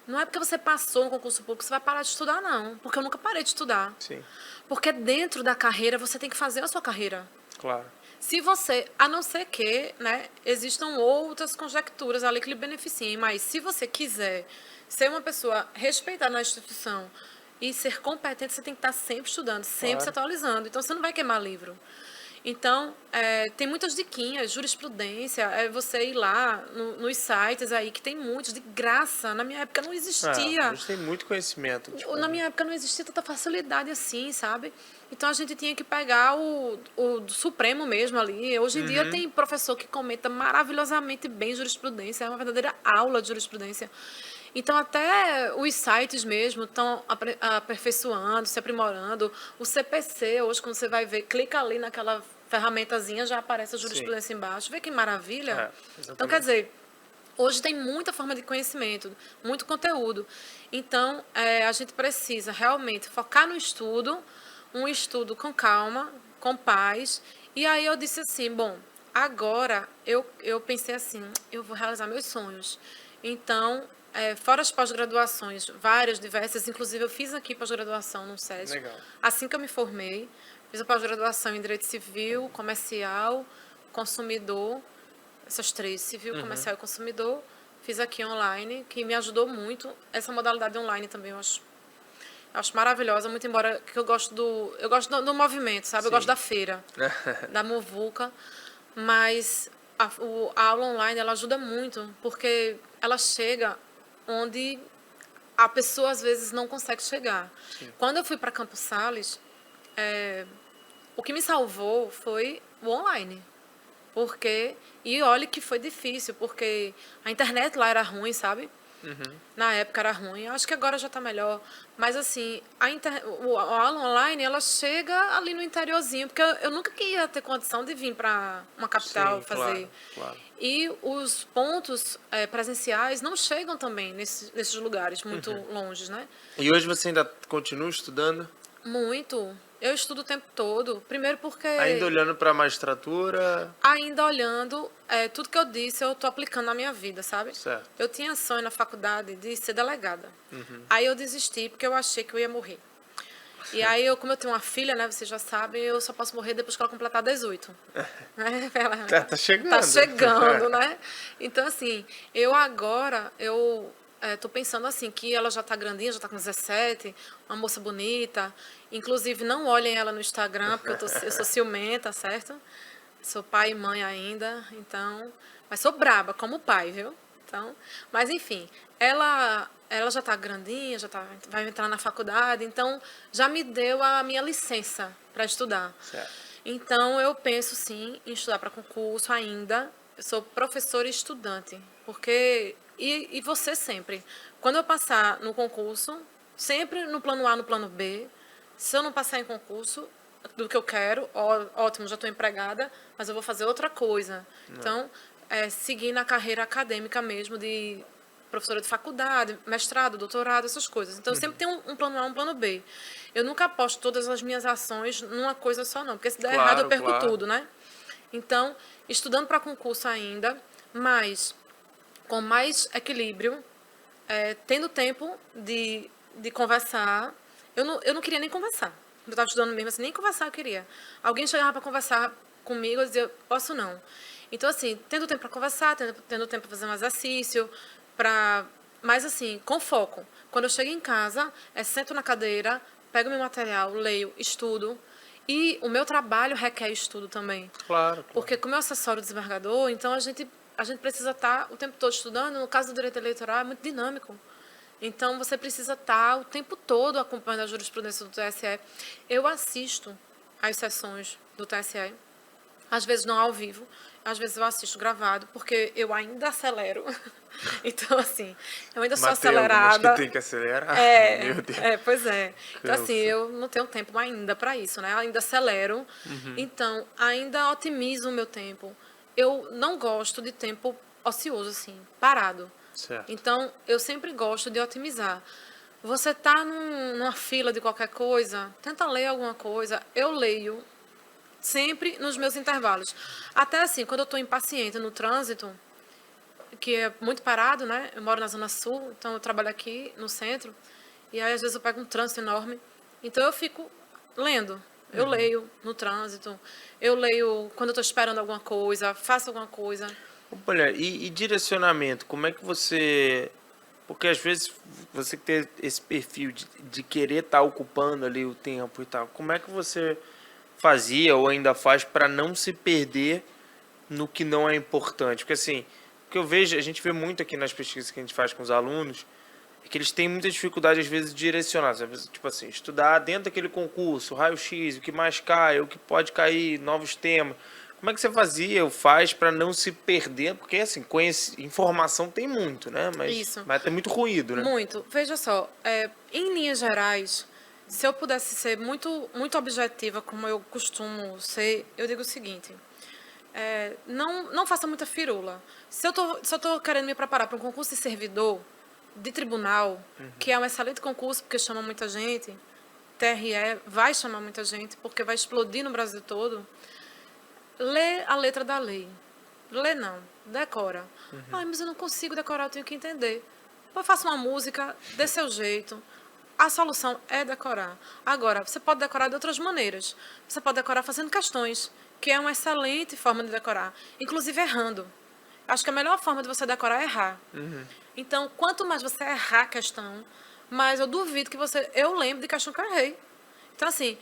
Não é porque você passou no concurso público que você vai parar de estudar, não. Porque eu nunca parei de estudar. Sim. Porque dentro da carreira você tem que fazer a sua carreira. Claro. Se você, a não ser que, né, existam outras conjecturas ali que lhe beneficiem, mas se você quiser ser uma pessoa respeitada na instituição e ser competente, você tem que estar sempre estudando, sempre se atualizando. Então, você não vai queimar livro. Então, tem muitas diquinhas, jurisprudência, você ir lá nos sites aí, que tem muitos, de graça. Na minha época não existia. A gente tem muito conhecimento. Tipo, na minha época não existia tanta facilidade assim, sabe? Então, a gente tinha que pegar o Supremo mesmo ali. Hoje em dia tem professor que comenta maravilhosamente bem jurisprudência, é uma verdadeira aula de jurisprudência. Então, até os sites mesmo estão aperfeiçoando, se aprimorando. O CPC, hoje, quando você vai ver, clica ali naquela ferramentazinha, já aparece a jurisprudência embaixo. Vê que maravilha? Então, quer dizer, hoje tem muita forma de conhecimento, muito conteúdo. Então, a gente precisa realmente focar no estudo, um estudo com calma, com paz. E aí eu disse assim, bom, agora eu pensei assim, eu vou realizar meus sonhos. Então... fora as pós-graduações, várias, diversas, inclusive eu fiz aqui pós-graduação no SESC. Legal. Assim que eu me formei, fiz a pós-graduação em Direito Civil, Comercial, Consumidor, essas três, Civil, Comercial e Consumidor, fiz aqui online, que me ajudou muito. Essa modalidade online também eu acho maravilhosa, muito embora que eu gosto do movimento, sabe? Sim. Eu gosto da feira, da muvuca, mas a aula online ela ajuda muito, porque ela chega onde a pessoa às vezes não consegue chegar. Sim. Quando eu fui para Campos Sales, o que me salvou foi o online. E olha que foi difícil, porque a internet lá era ruim, sabe? Na época era ruim, acho que agora já está melhor. Mas assim, a aula online, ela chega ali no interiorzinho, porque eu nunca ia ter condição de vir para uma capital. Sim, fazer. Claro. E os pontos presenciais não chegam também nesses lugares muito longes, né? E hoje você ainda continua estudando? Muito. Eu estudo o tempo todo. Primeiro porque... Ainda olhando para a magistratura? Ainda olhando, tudo que eu disse, eu estou aplicando na minha vida, sabe? Certo. Eu tinha sonho na faculdade de ser delegada. Aí eu desisti porque eu achei que eu ia morrer. E aí, como eu tenho uma filha, né, vocês já sabem, eu só posso morrer depois que ela completar 18. Tá chegando. Tá chegando, né? Então, assim, eu agora, tô pensando assim, que ela já tá grandinha, já tá com 17, uma moça bonita. Inclusive, não olhem ela no Instagram, porque eu sou ciumenta, certo? Sou pai e mãe ainda, então... Mas sou braba, como pai, viu? Então, mas, enfim, ela já está grandinha, vai entrar na faculdade, então já me deu a minha licença para estudar. Certo. Então, eu penso, sim, em estudar para concurso ainda. Eu sou professora e estudante, porque... E você sempre. Quando eu passar no concurso, sempre no plano A, no plano B. Se eu não passar em concurso do que eu quero, ótimo, já estou empregada, mas eu vou fazer outra coisa. Então, seguir na carreira acadêmica mesmo, de professora de faculdade, mestrado, doutorado, essas coisas. Então, eu sempre tenho um plano A, um plano B. Eu nunca aposto todas as minhas ações numa coisa só, não. Porque se der errado, eu perco tudo, né? Então, estudando para concurso ainda, mas com mais equilíbrio, tendo tempo de conversar. Eu não queria nem conversar. Eu estava estudando mesmo, assim, nem conversar eu queria. Alguém chegava para conversar comigo, eu dizia, posso não. Então, assim, tendo tempo para conversar, tendo tempo para fazer um exercício, mas, assim, com foco. Quando eu chego em casa, sento na cadeira, pego meu material, leio, estudo. E o meu trabalho requer estudo também. Claro. Porque como é acessório do desembargador, então a gente precisa estar o tempo todo estudando. No caso do direito eleitoral, é muito dinâmico. Então, você precisa estar o tempo todo acompanhando a jurisprudência do TSE. Eu assisto às sessões do TSE, às vezes não ao vivo, às vezes eu assisto gravado, porque eu ainda acelero. Então, assim, eu ainda sou acelerada. Que tem que acelerar. Meu Deus. Pois é. Então, assim, eu não tenho tempo ainda para isso, né? Eu ainda acelero. Então, ainda otimizo o meu tempo. Eu não gosto de tempo ocioso, assim, parado. Certo. Então, eu sempre gosto de otimizar. Você está numa fila de qualquer coisa, tenta ler alguma coisa. Eu leio sempre nos meus intervalos. Até assim, quando eu estou impaciente no trânsito, que é muito parado, né? Eu moro na Zona Sul, então eu trabalho aqui no centro. E aí, às vezes, eu pego um trânsito enorme. Então, eu fico lendo. Eu leio no trânsito. Eu leio quando eu estou esperando alguma coisa, faço alguma coisa. Olha, e direcionamento, como é que você... Porque às vezes você tem esse perfil de querer estar ocupando ali o tempo e tal. Como é que você fazia ou ainda faz para não se perder no que não é importante? Porque assim, o que eu vejo, a gente vê muito aqui nas pesquisas que a gente faz com os alunos, é que eles têm muita dificuldade às vezes de direcionar. Tipo assim, estudar dentro daquele concurso, raio-x, o que mais cai, o que pode cair, novos temas. Como é que você fazia ou faz para não se perder? Porque, assim, informação tem muito, né? Mas tem muito ruído, né? Muito. Veja só, em linhas gerais, se eu pudesse ser muito, muito objetiva, como eu costumo ser, eu digo o seguinte, não faça muita firula. Se eu tô querendo me preparar para um concurso de servidor, de tribunal, que é um excelente concurso, porque chama muita gente, TRE vai chamar muita gente, porque vai explodir no Brasil todo, lê a letra da lei. Lê não, decora. Mas eu não consigo decorar, eu tenho que entender. Eu faço uma música, dê seu jeito. A solução é decorar. Agora, você pode decorar de outras maneiras. Você pode decorar fazendo questões, que é uma excelente forma de decorar. Inclusive errando. Acho que a melhor forma de você decorar é errar. Então, quanto mais você errar a questão, mais eu duvido que eu lembro de questão que eu errei. Então, assim...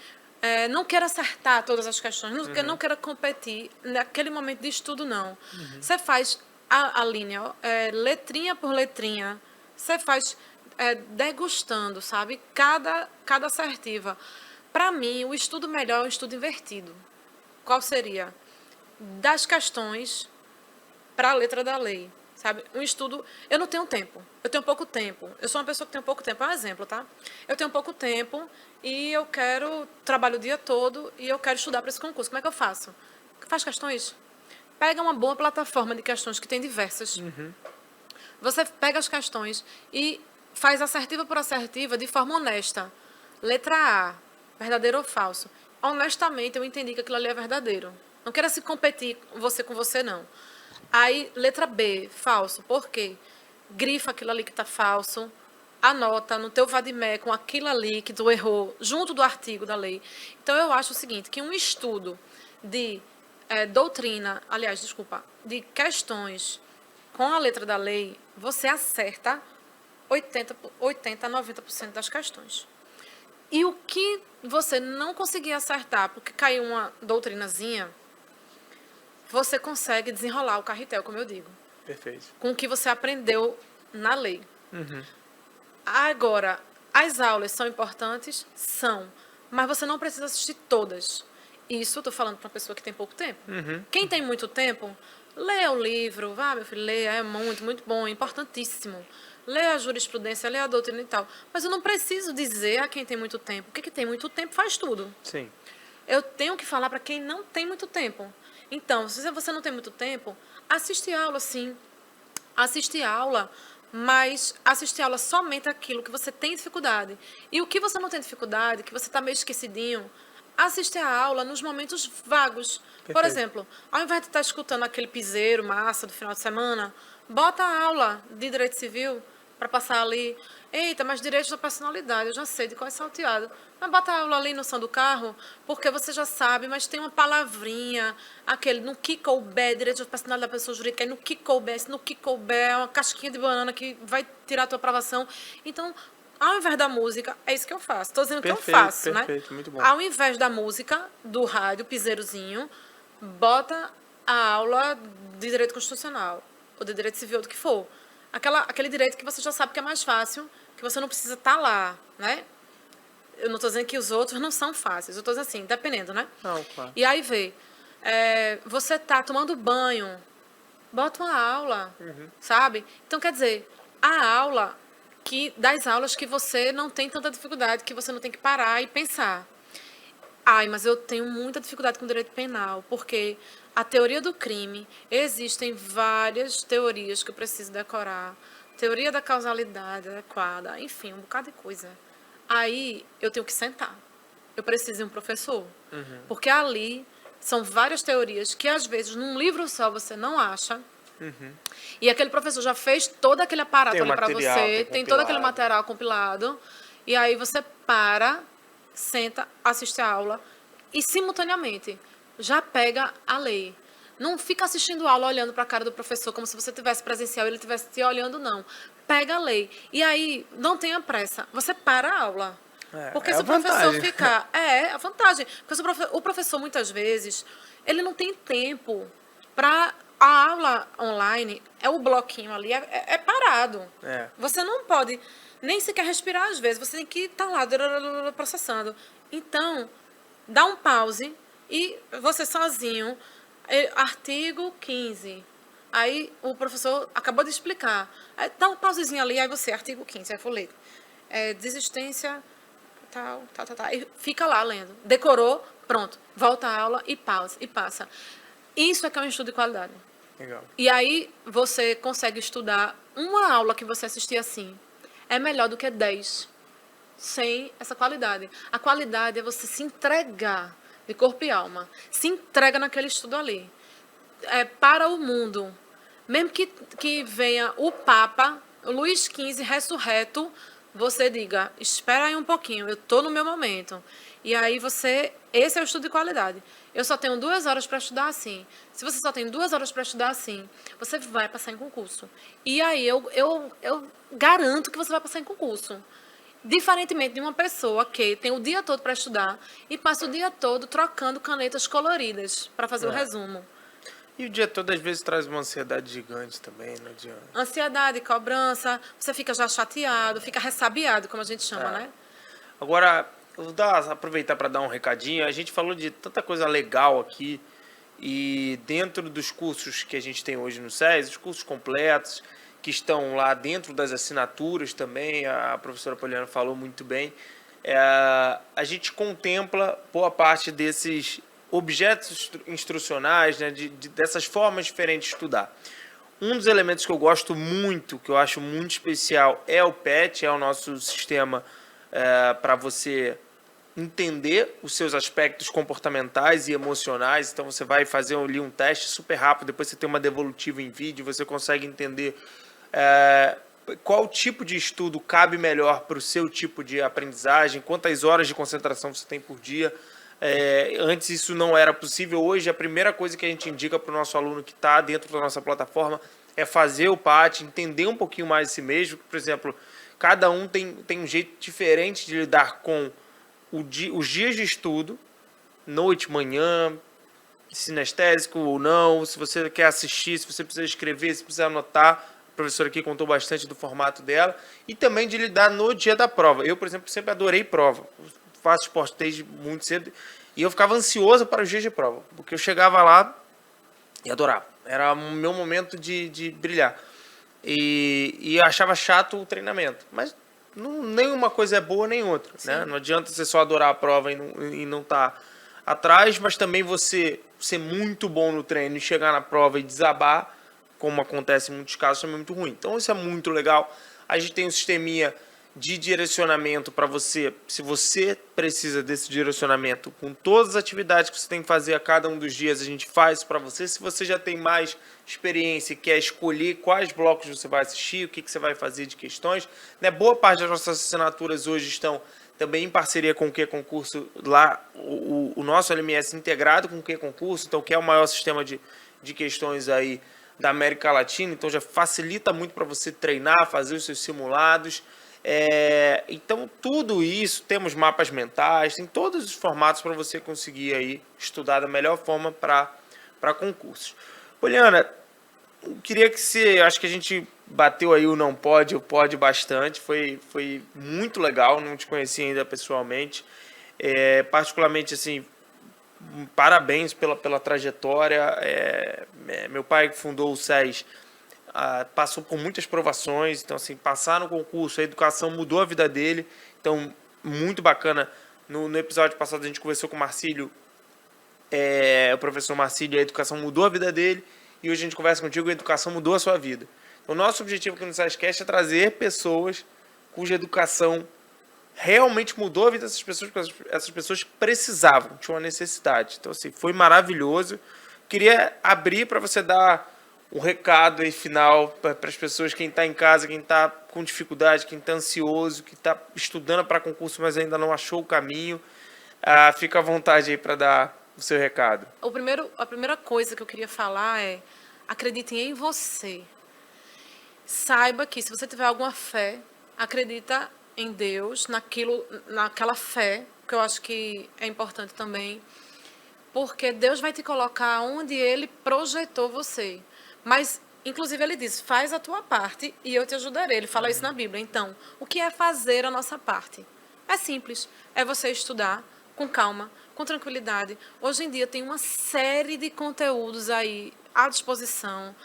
não quero acertar todas as questões, não quero competir naquele momento de estudo, não. Você faz a linha, letrinha por letrinha, você faz degustando, sabe? Cada assertiva. Para mim, o estudo melhor é o estudo invertido. Qual seria? Das questões para a letra da lei. Sabe? Um estudo... Eu não tenho tempo. Eu tenho pouco tempo. Eu sou uma pessoa que tem pouco tempo. É um exemplo, tá? Eu tenho pouco tempo e eu trabalho o dia todo e eu quero estudar para esse concurso. Como é que eu faço? Faz questões. Pega uma boa plataforma de questões que tem diversas. Você pega as questões e faz assertiva por assertiva de forma honesta. Letra A. verdadeiro ou falso. Honestamente, eu entendi que aquilo ali é verdadeiro. Não quero se competir você com você, não. Aí, letra B, falso. Por quê? Grifa aquilo ali que está falso, anota no teu vademé com aquilo ali que tu errou, junto do artigo da lei. Então, eu acho o seguinte, que um estudo de doutrina, aliás, desculpa, de questões com a letra da lei, você acerta 80 a 90% das questões. E o que você não conseguir acertar, porque caiu uma doutrinazinha, você consegue desenrolar o carretel, como eu digo. Perfeito. Com o que você aprendeu na lei. Uhum. Agora, as aulas são importantes? São. Mas você não precisa assistir todas. Isso eu estou falando para uma pessoa que tem pouco tempo. Uhum. Quem tem muito tempo, lê o livro. Vá, meu filho, leia. É muito, muito bom. É importantíssimo. Lê a jurisprudência, lê a doutrina e tal. Mas eu não preciso dizer a quem tem muito tempo. Porque quem tem muito tempo faz tudo. Sim. Eu tenho que falar para quem não tem muito tempo. Então, se você não tem muito tempo, assiste aula, sim. Assiste aula, mas assiste aula somente aquilo que você tem dificuldade. E o que você não tem dificuldade, que você está meio esquecidinho, assiste a aula nos momentos vagos. Perfeito. Por exemplo, ao invés de estar escutando aquele piseiro massa do final de semana, bota a aula de direito civil para passar ali. Eita, mas direito da personalidade, eu já sei de qual é salteado. Mas bota a aula ali no som do carro, porque você já sabe, mas tem uma palavrinha, aquele no que couber, direito da personalidade da pessoa jurídica, no que couber, se no que couber é uma casquinha de banana que vai tirar a tua aprovação. Então, ao invés da música, é isso que eu faço. Estou dizendo que eu faço, né? Perfeito, muito bom. Ao invés da música, do rádio, piseirozinho, bota a aula de direito constitucional, ou de direito civil, do que for. Aquele direito que você já sabe que é mais fácil, que você não precisa estar lá, né? Eu não estou dizendo que os outros não são fáceis. Eu estou dizendo assim, dependendo, né? Não, claro. E aí você está tomando banho, bota uma aula, sabe? Então, quer dizer, a aula das aulas que você não tem tanta dificuldade, que você não tem que parar e pensar. Ai, mas eu tenho muita dificuldade com o direito penal, porque a teoria do crime, existem várias teorias que eu preciso decorar. Teoria da causalidade adequada, enfim, um bocado de coisa. Aí eu tenho que sentar. Eu preciso de um professor. Porque ali são várias teorias que, às vezes, num livro só você não acha. E aquele professor já fez todo aquele aparato ali para você, tem todo aquele material compilado. E aí você para, senta, assiste a aula e, simultaneamente, já pega a lei. Não fica assistindo a aula olhando para a cara do professor como se você tivesse presencial e ele estivesse te olhando, não. Pega a lei. E aí, não tenha pressa. Você para a aula. Porque se o professor ficar... É a vantagem. Porque o professor, muitas vezes, ele não tem tempo para... A aula online, o bloquinho ali é parado. Você não pode nem sequer respirar às vezes. Você tem que estar lá processando. Então, dá um pause e você sozinho... Artigo 15. Aí o professor acabou de explicar. Aí, dá um pausezinho ali, aí você, artigo 15, aí eu vou ler. Desistência, tal. E fica lá lendo. Decorou, pronto. Volta à aula e pausa, e passa. Isso é que é um estudo de qualidade. Legal. E aí você consegue estudar uma aula que você assistir assim. É melhor do que 10 sem essa qualidade. A qualidade é você se entregar de corpo e alma. Se entrega naquele estudo ali. Para o mundo. Mesmo que venha o Papa, o Luís XV ressurreto, você diga, espera aí um pouquinho, eu estou no meu momento. E aí esse é o estudo de qualidade. Eu só tenho 2 horas para estudar assim. Se você só tem 2 horas para estudar assim, você vai passar em concurso. E aí eu garanto que você vai passar em concurso. Diferentemente de uma pessoa que tem o dia todo para estudar e passa o dia todo trocando canetas coloridas para fazer o resumo. E o dia todo, às vezes, traz uma ansiedade gigante também, não adianta. Ansiedade, cobrança, você fica já chateado, fica ressabiado, como a gente chama, né? Agora, eu vou aproveitar para dar um recadinho. A gente falou de tanta coisa legal aqui e dentro dos cursos que a gente tem hoje no SES, os cursos completos, que estão lá dentro das assinaturas também, a professora Poliana falou muito bem, a gente contempla boa parte desses objetos instrucionais, né, dessas formas diferentes de estudar. Um dos elementos que eu gosto muito, que eu acho muito especial, é o PET, é o nosso sistema para você entender os seus aspectos comportamentais e emocionais. Então você vai fazer ali um teste super rápido, depois você tem uma devolutiva em vídeo, você consegue entender qual tipo de estudo cabe melhor para o seu tipo de aprendizagem, quantas horas de concentração você tem por dia. Antes isso não era possível. Hoje a primeira coisa que a gente indica para o nosso aluno que está dentro da nossa plataforma é fazer o PAT, entender um pouquinho mais de si mesmo. Por exemplo, cada um tem um jeito diferente de lidar com os dias de estudo, noite, manhã, sinestésico ou não, se você quer assistir, se você precisa escrever, se precisa anotar. A professora aqui contou bastante do formato dela. E também de lidar no dia da prova. Eu, por exemplo, sempre adorei prova. Faço esporte desde muito cedo. E eu ficava ansioso para os dias de prova. Porque eu chegava lá e adorava. Era o meu momento de brilhar. E eu achava chato o treinamento. Mas nenhuma coisa é boa nem outra. Né? Não adianta você só adorar a prova e não estar atrás. Mas também você ser muito bom no treino e chegar na prova e desabar, como acontece em muitos casos, também é muito ruim. Então isso é muito legal. A gente tem um sisteminha de direcionamento para você, se você precisa desse direcionamento com todas as atividades que você tem que fazer a cada um dos dias, a gente faz para você. Se você já tem mais experiência e quer escolher quais blocos você vai assistir, o que você vai fazer de questões, né? Boa parte das nossas assinaturas hoje estão também em parceria com o Que Concurso, lá o nosso LMS integrado com o Que Concurso, então que é o maior sistema de questões aí da América Latina, então já facilita muito para você treinar, fazer os seus simulados. Então tudo isso, temos mapas mentais, tem todos os formatos para você conseguir aí estudar da melhor forma para concursos. Poliana, eu queria que você, acho que a gente bateu aí o não pode, o pode bastante, foi muito legal, não te conheci ainda pessoalmente, particularmente assim, parabéns pela trajetória. Meu pai que fundou o SES passou por muitas provações, então assim, passar no concurso, a educação mudou a vida dele, então muito bacana. No episódio passado a gente conversou com o Marcílio, o professor Marcílio, a educação mudou a vida dele, e hoje a gente conversa contigo, a educação mudou a sua vida. O nosso objetivo aqui no SciCast é trazer pessoas cuja educação realmente mudou a vida dessas pessoas, porque essas pessoas precisavam, tinham uma necessidade. Então assim, foi maravilhoso. Queria abrir para você dar um recado aí final para as pessoas, quem está em casa, quem está com dificuldade, quem está ansioso, que está estudando para concurso, mas ainda não achou o caminho. Fica à vontade aí para dar o seu recado. A primeira coisa que eu queria falar é: acreditem em você. Saiba que se você tiver alguma fé, acredita em Deus, naquela fé, que eu acho que é importante também, porque Deus vai te colocar onde Ele projetou você. Mas, inclusive, ele diz: faz a tua parte e eu te ajudarei. Ele fala isso na Bíblia. Então, o que é fazer a nossa parte? É simples. É você estudar com calma, com tranquilidade. Hoje em dia tem uma série de conteúdos aí à disposição.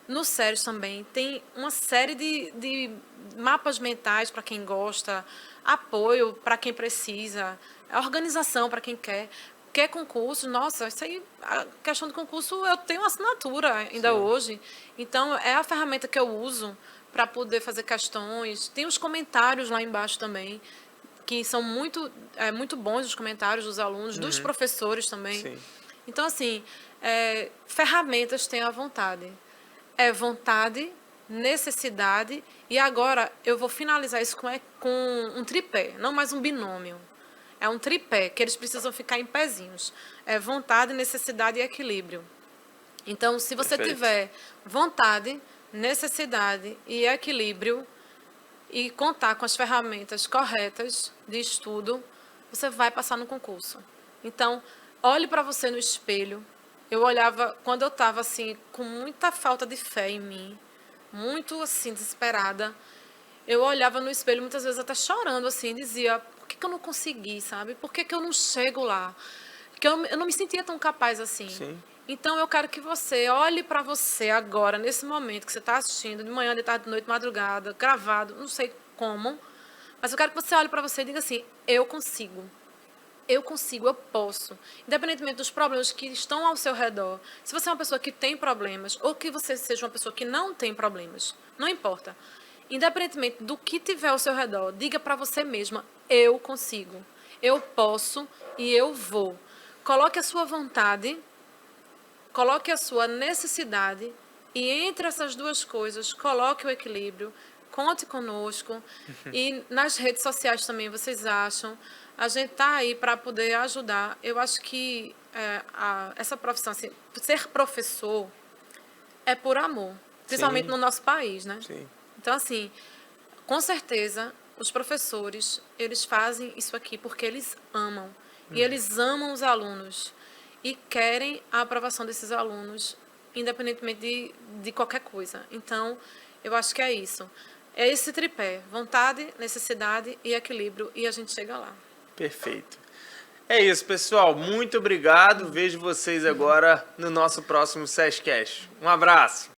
No SES também tem uma série de mapas mentais para quem gosta, apoio para quem precisa, organização para quem quer. Que concurso, nossa, isso aí, a questão do concurso, eu tenho assinatura ainda hoje. Então, é a ferramenta que eu uso para poder fazer questões. Tem os comentários lá embaixo também, que são muito bons, os comentários dos alunos, dos professores também. Sim. Então, assim, ferramentas tenho à vontade. É vontade, necessidade, e agora eu vou finalizar isso com um tripé, não mais um binômio. É um tripé, que eles precisam ficar em pezinhos. É vontade, necessidade e equilíbrio. Então, se você tiver vontade, necessidade e equilíbrio e contar com as ferramentas corretas de estudo, você vai passar no concurso. Então, olhe para você no espelho. Eu olhava, quando eu estava assim, com muita falta de fé em mim, muito assim, desesperada, eu olhava no espelho, muitas vezes até chorando, assim, dizia: por que eu não consegui, sabe? Por que eu não chego lá? Porque eu não me sentia tão capaz assim. Sim. Então, eu quero que você olhe para você agora, nesse momento que você está assistindo, de manhã, de tarde, de noite, madrugada, gravado, não sei como, mas eu quero que você olhe para você e diga assim: eu consigo. Eu consigo, eu posso. Independentemente dos problemas que estão ao seu redor. Se você é uma pessoa que tem problemas, ou que você seja uma pessoa que não tem problemas, não importa. Independentemente do que tiver ao seu redor, diga para você mesma: eu consigo. eu posso e eu vou. Coloque a sua vontade, coloque a sua necessidade e entre essas duas coisas, coloque o equilíbrio, conte conosco e nas redes sociais também vocês acham. A gente está aí para poder ajudar. Eu acho que essa profissão, assim, ser professor é por amor, principalmente no nosso país, né? Sim. Então, assim, com certeza, os professores, eles fazem isso aqui porque eles amam. E eles amam os alunos e querem a aprovação desses alunos, independentemente de qualquer coisa. Então, eu acho que é isso. É esse tripé, vontade, necessidade e equilíbrio, e a gente chega lá. Perfeito. É isso, pessoal. Muito obrigado. Vejo vocês agora no nosso próximo SESCast. Um abraço.